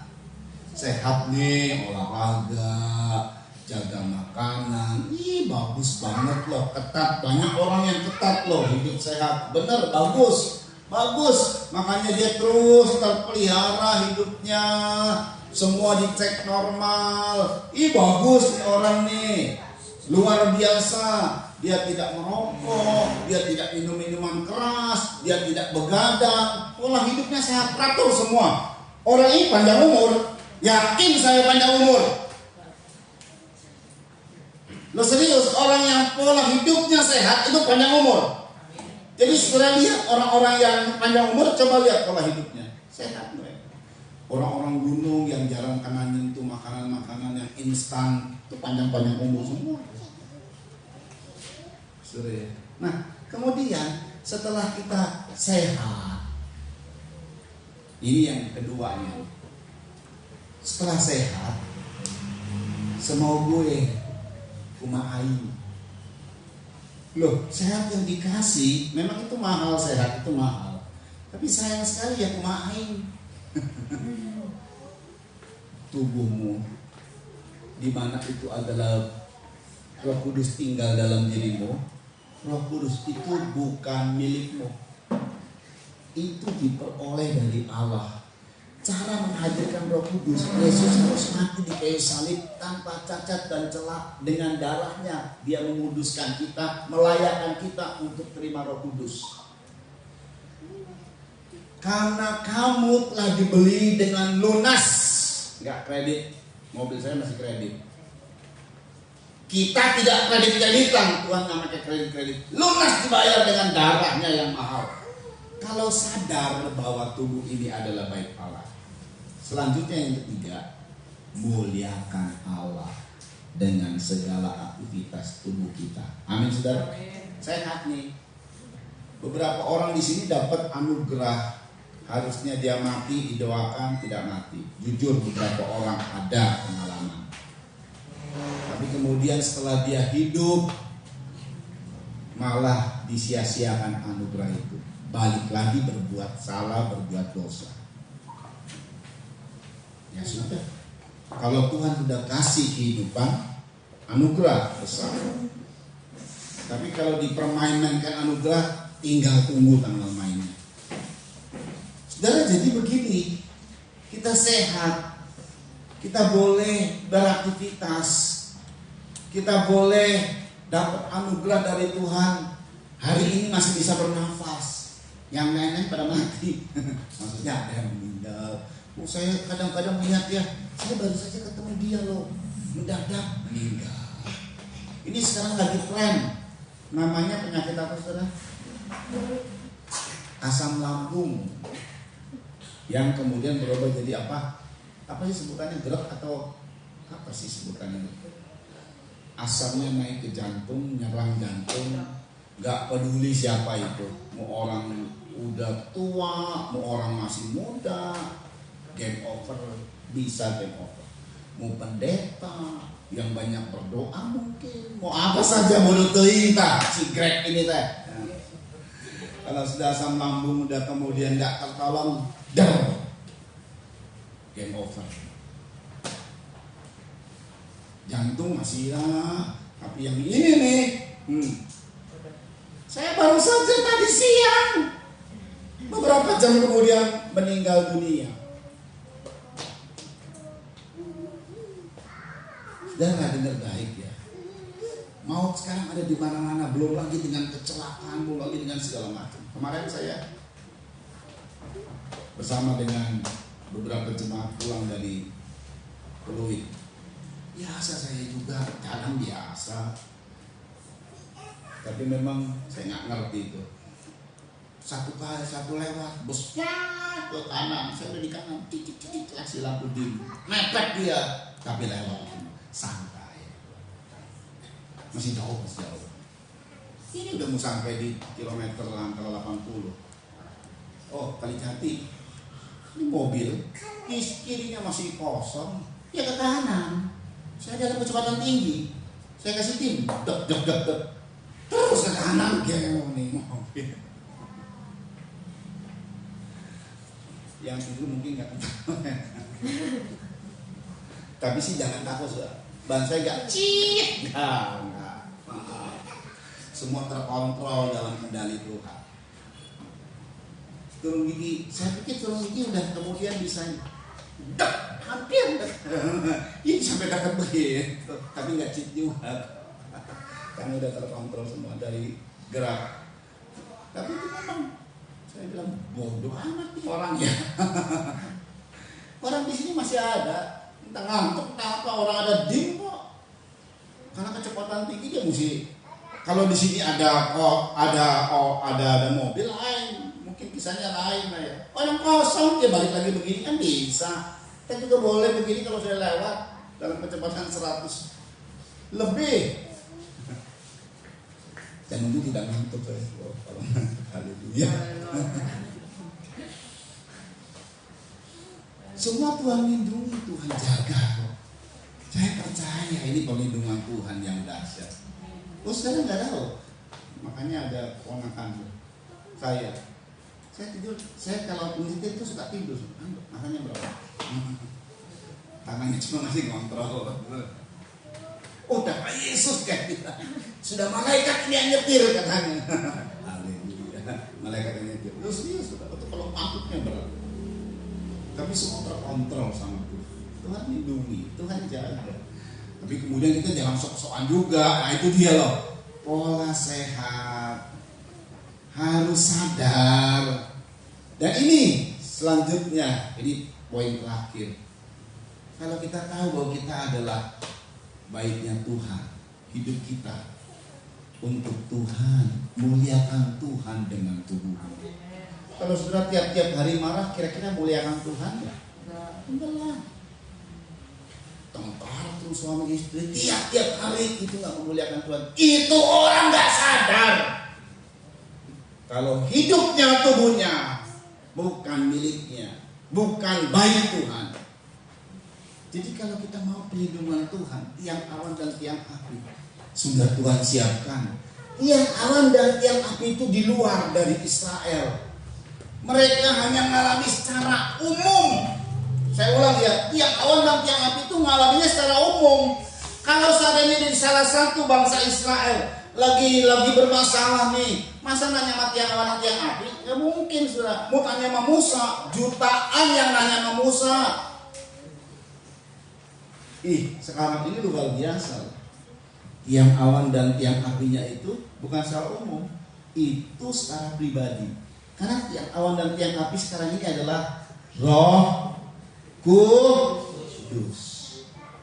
nih, olahraga, jaga makanan, bagus banget loh, ketat. Banyak orang yang ketat loh, hidup sehat, bener, bagus. Makanya dia terus terpelihara hidupnya, semua dicek normal. Bagus nih orang nih, luar biasa. Dia tidak merokok, dia tidak minum minuman keras, dia tidak begadang, pola hidupnya sehat, teratur semua. Orang ini panjang umur, yakin saya panjang umur. Lo serius, orang yang pola hidupnya sehat itu panjang umur. Jadi setelah lihat orang-orang yang panjang umur, coba lihat pola hidupnya sehat mereka. Orang-orang gunung yang jarang kena nyentuh makanan-makanan yang instan itu panjang-panjang umur semua. Nah, kemudian setelah kita sehat, ini yang keduanya. Setelah sehat, semau gue kumahain. Loh, sehat yang dikasih memang itu mahal, sehat itu mahal. Tapi sayang sekali ya kumahain. Tubuhmu di mana itu adalah Roh Kudus tinggal dalam dirimu. Roh Kudus itu bukan milikmu. Itu diperoleh dari Allah. Cara menghadirkan Roh Kudus, Yesus harus mati di kayu salib tanpa cacat dan celah. Dengan darahnya dia menguduskan kita, melayakkan kita untuk terima Roh Kudus. Karena kamu telah dibeli dengan lunas. Enggak kredit, mobil saya masih kredit. Kita tidak kredit-kreditan, Tuhan nggak pakai kredit-kredit. Lunas dibayar dengan darahnya yang mahal. Kalau sadar bahwa tubuh ini adalah bait Allah. Selanjutnya yang ketiga, muliakan Allah dengan segala aktivitas tubuh kita. Amin, saudara. Sehat nih. Beberapa orang di sini dapat anugerah. Harusnya dia mati, didoakan, tidak mati. Jujur, beberapa orang ada pengalaman. Tapi kemudian setelah dia hidup, malah disia-siakan anugerah itu. Balik lagi berbuat salah, berbuat dosa. Ya sudah. Kalau Tuhan sudah kasih kehidupan, anugerah besar. Tapi kalau dipermainkan anugerah, tinggal tunggu tanggal mainnya. Saudara, jadi begini, kita sehat, kita boleh beraktivitas, kita boleh dapat anugerah dari Tuhan. Hari ini masih bisa bernafas, yang lain-lain pada mati. Maksudnya ada yang meninggal. Saya kadang-kadang melihat ya, saya baru saja ketemu dia loh, mendadak meninggal. Ini sekarang lagi tren, namanya penyakit apa saudara? Asam lambung, yang kemudian berubah jadi apa? Apa sih sebutannya, drop atau apa sih sebutannya? Asamnya naik ke jantung, nyerang jantung, nggak peduli siapa itu, mau orang udah tua, mau orang masih muda. Game over, bisa game over. Mau pendeta yang banyak berdoa mungkin, mau apa saja bodoh teuing tah si Greg ini teh. Kalau sudah asam lambung udah kemudian nggak tertolong, down, game over. Jantung masih ya, tapi yang ini nih, saya baru saja tadi siang, beberapa jam kemudian meninggal dunia. Saudara dengar baik ya. Maut sekarang ada di mana-mana, belum lagi dengan kecelakaan, belum lagi dengan segala macam. Kemarin saya bersama dengan beberapa jemaat pulang dari Pluit. Biasa saya juga, kadang biasa. Tapi memang saya nggak ngerti itu. Satu lewat, busnya ke kanan, saya udah di kanan, titik kasih lampu dim, mepet dia, tapi lewat, santai. Masih jauh. Ini udah mau sampai di kilometer antara 80. Oh, Kalijati. Ini mobil, kirinya masih kosong, ya ke kanan. Saya dalam kecepatan tinggi, saya kasih tim, dek. Terus ke kanan, geng nih mobil. Yang itu mungkin nggak tahu. Tapi sih jangan takut, sudah. Ban saya nggak cik, enggak. Semua terkontrol dalam kendali Tuhan. Turun gigi, saya pikir turun gigi udah kemudian bisa hampir ini sampai dekat begitu, tapi nggak cit juga, karena udah terkontrol semua dari gerak. Tapi itu memang saya bilang bodoh amat nih orangnya. Orang di sini masih ada, entah ngantuk, entah apa, orang ada dim kok. Karena kecepatan tinggi dia mesti. Kalau di sini ada mobil lain, mungkin kisahnya lain lah ya. Orang kosong dia balik lagi begini kan bisa. Kita juga boleh begini kalau saya lewat dalam kecepatan 100 lebih. Dan itu tidak ngantuk saya. Kalau haleluya. Semua Tuhan lindungi, Tuhan jaga kok. Saya percaya ini perlindungan Tuhan yang dahsyat. Oh sekarang nggak tahu, makanya ada ponakan saya tidur, saya kalau menyetir itu suka tidur, makanya berapa? Tangannya cuma masih ngontrol. Oh udah Yesus kayak kita, sudah malaikat ini yang nyetir katanya. Haleluya, malaikat yang nyetir. Terus dia sudah betul kalau pantutnya berat. Tapi semua terkontrol sama Tuhan. Tuhan lindungi, Tuhan jaga. Tapi kemudian kita jangan sok-sokan juga. Nah itu dia loh, pola sehat, harus sadar. Dan ini selanjutnya, ini poin terakhir. Kalau kita tahu bahwa kita adalah baiknya Tuhan, hidup kita untuk Tuhan, muliakan Tuhan dengan tubuhmu. Kalau sudah tiap-tiap hari marah, kira-kira muliakan Tuhan ya? Enggak lah. Tengkar terus suami istri tiap hari itu nggak memuliakan Tuhan. Itu orang nggak sadar kalau hidupnya, tubuhnya bukan miliknya, bukan baik Tuhan. Jadi kalau kita mau perlindungan Tuhan, tiang awan dan tiang api sudah Tuhan siapkan. Tiang awan dan tiang api itu di luar dari Israel. Mereka hanya mengalami secara umum. Saya ulang ya, tiang awan dan tiang api itu mengalaminya secara umum. Kalau seandainya di salah satu bangsa Israel lagi bermasalah nih, masa nanya sama tiang awan dan tiang api? Ya mungkin sudah. Mau tanya sama Musa, jutaan yang nanya sama Musa. Sekarang ini luar biasa. Tiang awan dan tiang apinya itu bukan secara umum, itu secara pribadi. Karena tiang awan dan tiang api sekarang ini adalah Roh Kudus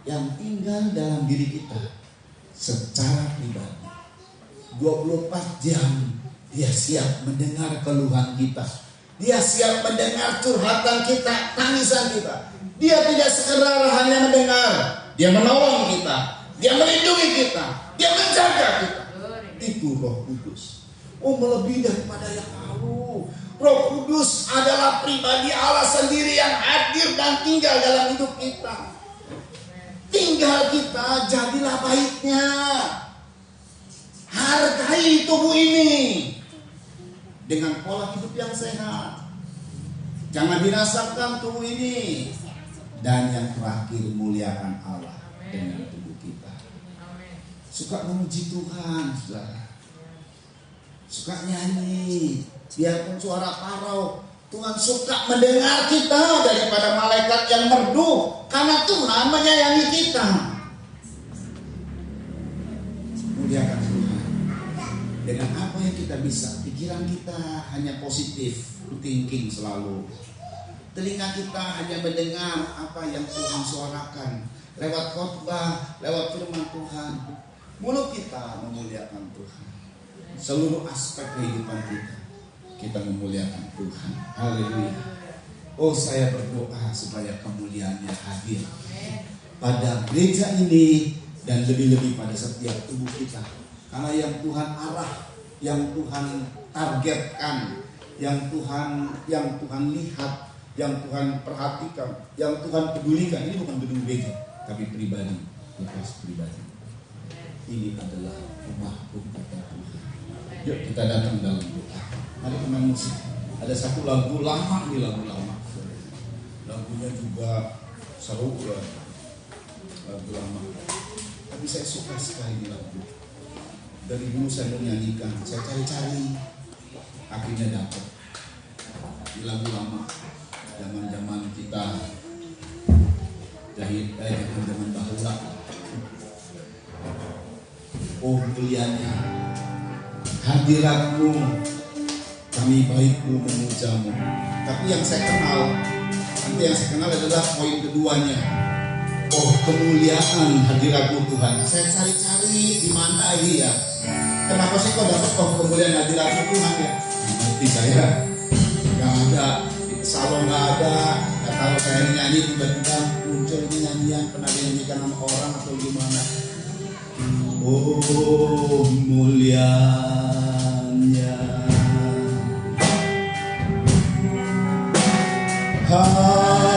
yang tinggal dalam diri kita secara pribadi. 24 jam dia siap mendengar keluhan kita. Dia siap mendengar curhatan kita, tangisan kita. Dia tidak sekedar hanya mendengar, dia menolong kita, dia melindungi kita, dia menjaga kita. Itu Roh Kudus. Oh, melebihi daripada yang lalu. Roh Kudus adalah pribadi Allah sendiri yang hadir dan tinggal dalam hidup kita. Tinggal kita, jadilah baiknya. Hargai tubuh ini dengan pola hidup yang sehat. Jangan dirasakan tubuh ini. Dan yang terakhir, muliakan Allah dengan tubuh kita. Suka memuji Tuhan, saudara. Suka nyanyi, biarpun suara parau. Tuhan suka mendengar kita daripada malaikat yang merdu, karena Tuhan menyayangi kita. Muliakan Tuhan. Dengan apa yang kita bisa, pikiran kita hanya positif thinking selalu. Telinga kita hanya mendengar apa yang Tuhan suarakan lewat khotbah, lewat firman Tuhan. Mulut kita memuliakan Tuhan. Seluruh aspek kehidupan kita memuliakan Tuhan. Haleluya. Oh, saya berdoa supaya kemuliaan-Nya hadir pada gereja ini dan lebih-lebih pada setiap tubuh kita. Karena yang Tuhan arah, yang Tuhan targetkan, yang Tuhan lihat, yang Tuhan perhatikan, yang Tuhan pedulikan, ini bukan gedung gereja, tapi pribadi, lepas pribadi. Ini adalah rumah-rumah Tuhan. Yuk kita datang dalam doa. Mari teman musik. Ada satu lagu lama, ini lagu lama. Lagunya juga seru ya. Lagu lama. Tapi saya suka sekali ini lagu. Dari dulu saya menyanyikan, saya cari-cari, akhirnya dapat. Di lagu lama. Zaman-zaman kita zaman bahula. Oh mulianya hadirat-Mu, kami baik-Mu memujamu. Tapi yang saya kenal adalah poin keduanya. Oh kemuliaan hadirat-Mu Tuhan. Saya cari-cari di mana ini ya. Kenapa sih kok dapat kemuliaan hadirat-Mu Tuhan ya? Nanti saya nggak ada. Salon nggak ada, ya, kalau saya nyanyi tiba-tiba muncul ini nyanyian pernah dinyanyikan sama orang atau gimana? Oh mulianya hadirat-Mu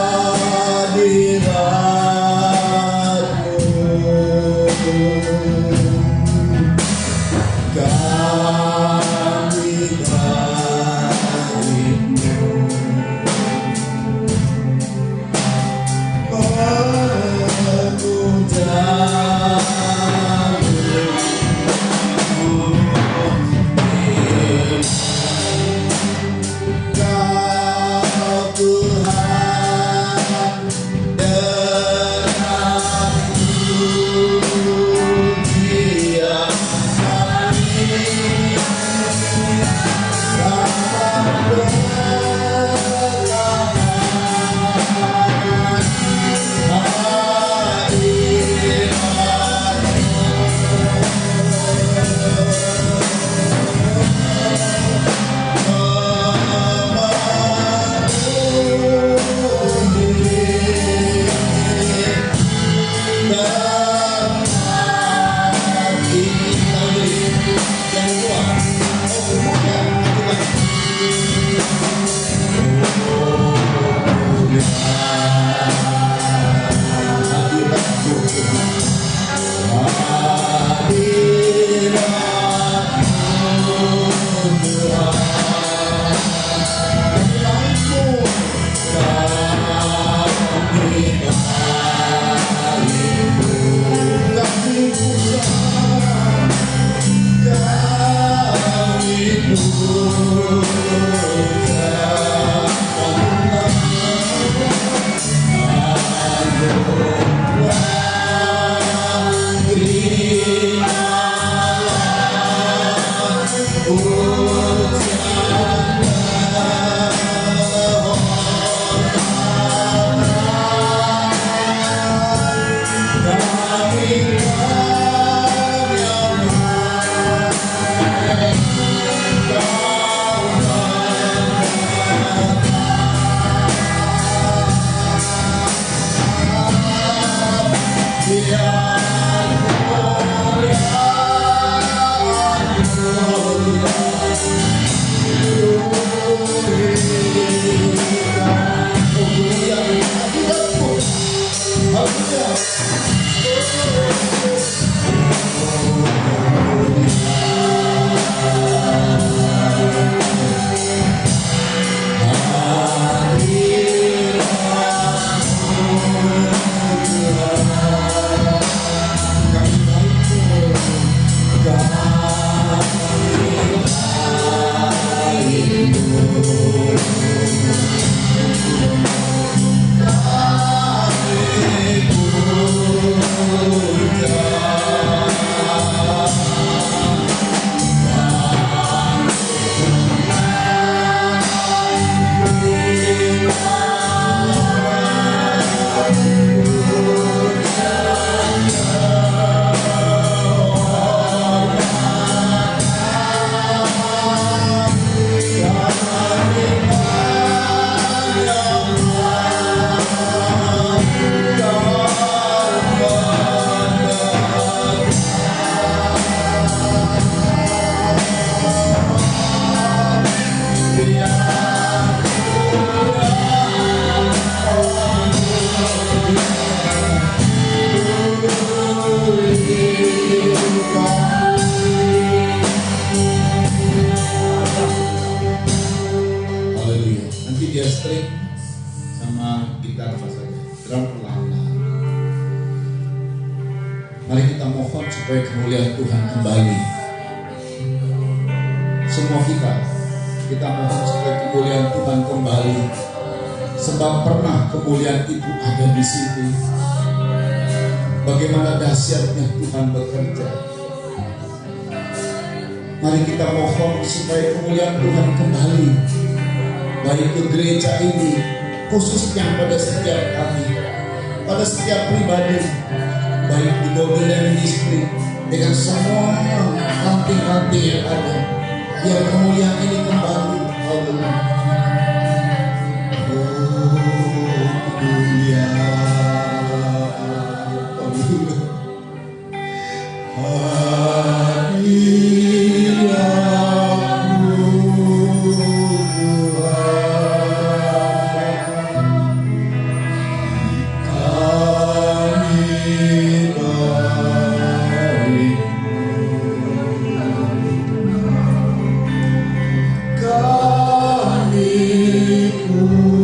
kemuliaan Tuhan kembali. Semua kita mohon supaya kemuliaan Tuhan kembali, sebab pernah kemuliaan itu ada di sini. Bagaimana dahsyatnya Tuhan bekerja. Mari kita mohon supaya kemuliaan Tuhan kembali, baik ke gereja ini, khususnya pada setiap kami, pada setiap pribadi, baik di Golden Ministry dengan semua ranting-ranting yang ada. Biar kemuliaan ini kembali. Haleluya. Kami puja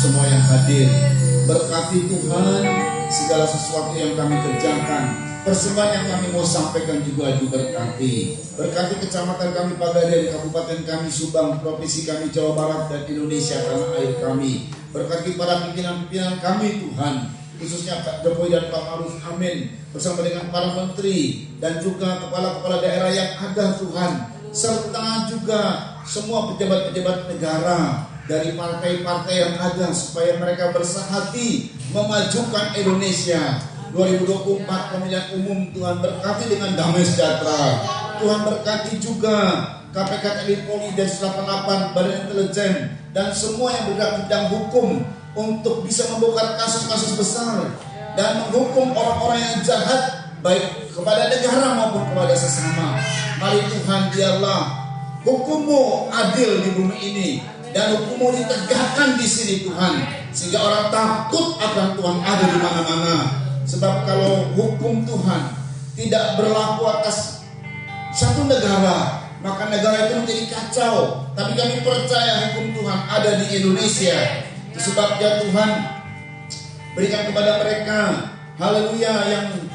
semua yang hadir. Berkati Tuhan segala sesuatu yang kami kerjakan. Persembahan yang kami mau sampaikan juga diberkati. Berkati kecamatan kami Pagaden, kabupaten kami Subang, provinsi kami Jawa Barat dan Indonesia tanah air kami. Berkati para pimpinan-pimpinan kami Tuhan, khususnya Pak Jokowi dan Pak Maruf, amin, bersama dengan para menteri dan juga kepala-kepala daerah yang ada Tuhan, serta juga semua pejabat-pejabat negara dari partai-partai yang ada, supaya mereka bersahati memajukan Indonesia 2024 pemilihan umum. Tuhan berkati dengan damai sejahtera. Tuhan berkati juga KPK, TNI, Polri, Densus 88, Badan Intelijen, dan semua yang bergerak di bidang hukum untuk bisa membongkar kasus-kasus besar dan menghukum orang-orang yang jahat, baik kepada negara maupun kepada sesama. Mari Tuhan, biarlah hukum-Mu adil di bumi ini dan hukum-Mu ditegakkan di sini Tuhan, sehingga orang takut akan Tuhan ada di mana-mana. Sebab kalau hukum Tuhan tidak berlaku atas satu negara, maka negara itu menjadi kacau. Tapi kami percaya hukum Tuhan ada di Indonesia. Sebabnya Tuhan berikan kepada mereka, haleluya,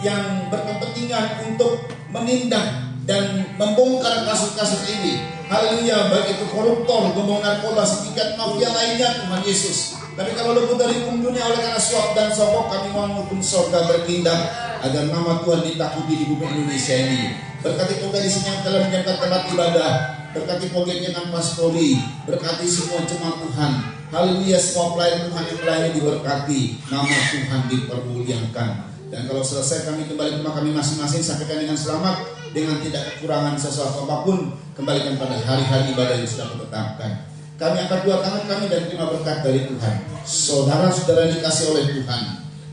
yang berkepentingan untuk menindak dan membongkar kasus-kasus ini. Haleluya, baik itu koruptor, pembawa narkoba, sindikat mafia lainnya Tuhan Yesus. Tapi kalau luput dari hukum dunia oleh karena suap dan sogok, kami mohon hukum surga bertindak agar nama Tuhan ditakuti di bumi Indonesia ini. Berkati organisasi yang telah menjaga tempat ibadah, berkati proyeknya dengan pastori, berkati semua jemaat Tuhan. Haleluya, semua pelayan Tuhan yang melayani diberkati, nama Tuhan dipermuliakan. Dan kalau selesai kami kembali ke rumah kami masing-masing, sampaikan dengan selamat, dengan tidak kekurangan sesuatu apapun, kembalikan pada hari-hari ibadah yang sudah ditetapkan. Kami angkat dua tangan kami dan terima berkat dari Tuhan. Saudara-saudara yang dikasih oleh Tuhan,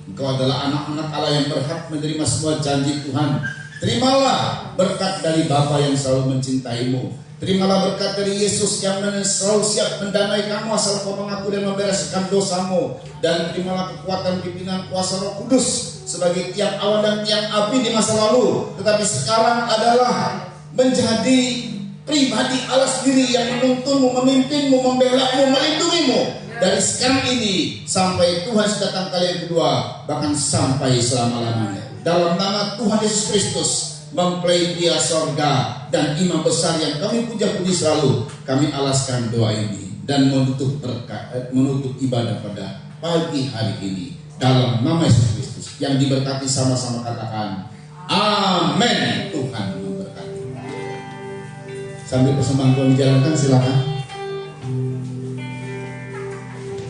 engkau adalah anak-anak Allah yang berhak menerima semua janji Tuhan. Terimalah berkat dari Bapa yang selalu mencintaimu. Terimalah berkat dari Yesus yang selalu siap mendanai kamu asal kau mengaku dan membereskan dosamu. Dan terimalah kekuatan pimpinan kuasa Roh Kudus sebagai tiang awan dan tiang api di masa lalu, tetapi sekarang adalah menjadi pribadi Allah sendiri yang menuntunmu, memimpinmu, membelamu, melindungimu dari sekarang ini sampai Tuhan datang kali yang kedua, bahkan sampai selama-lamanya. Dalam nama Tuhan Yesus Kristus, mempelai Dia sorga dan imam besar yang kami puja-puji selalu, kami alaskan doa ini dan menutup ibadah pada pagi hari ini dalam nama Yesus Kristus yang diberkati. Sama-sama katakan amin. Tuhan memberkati. Sambil persembahan Tuhan dijalankan, silakan.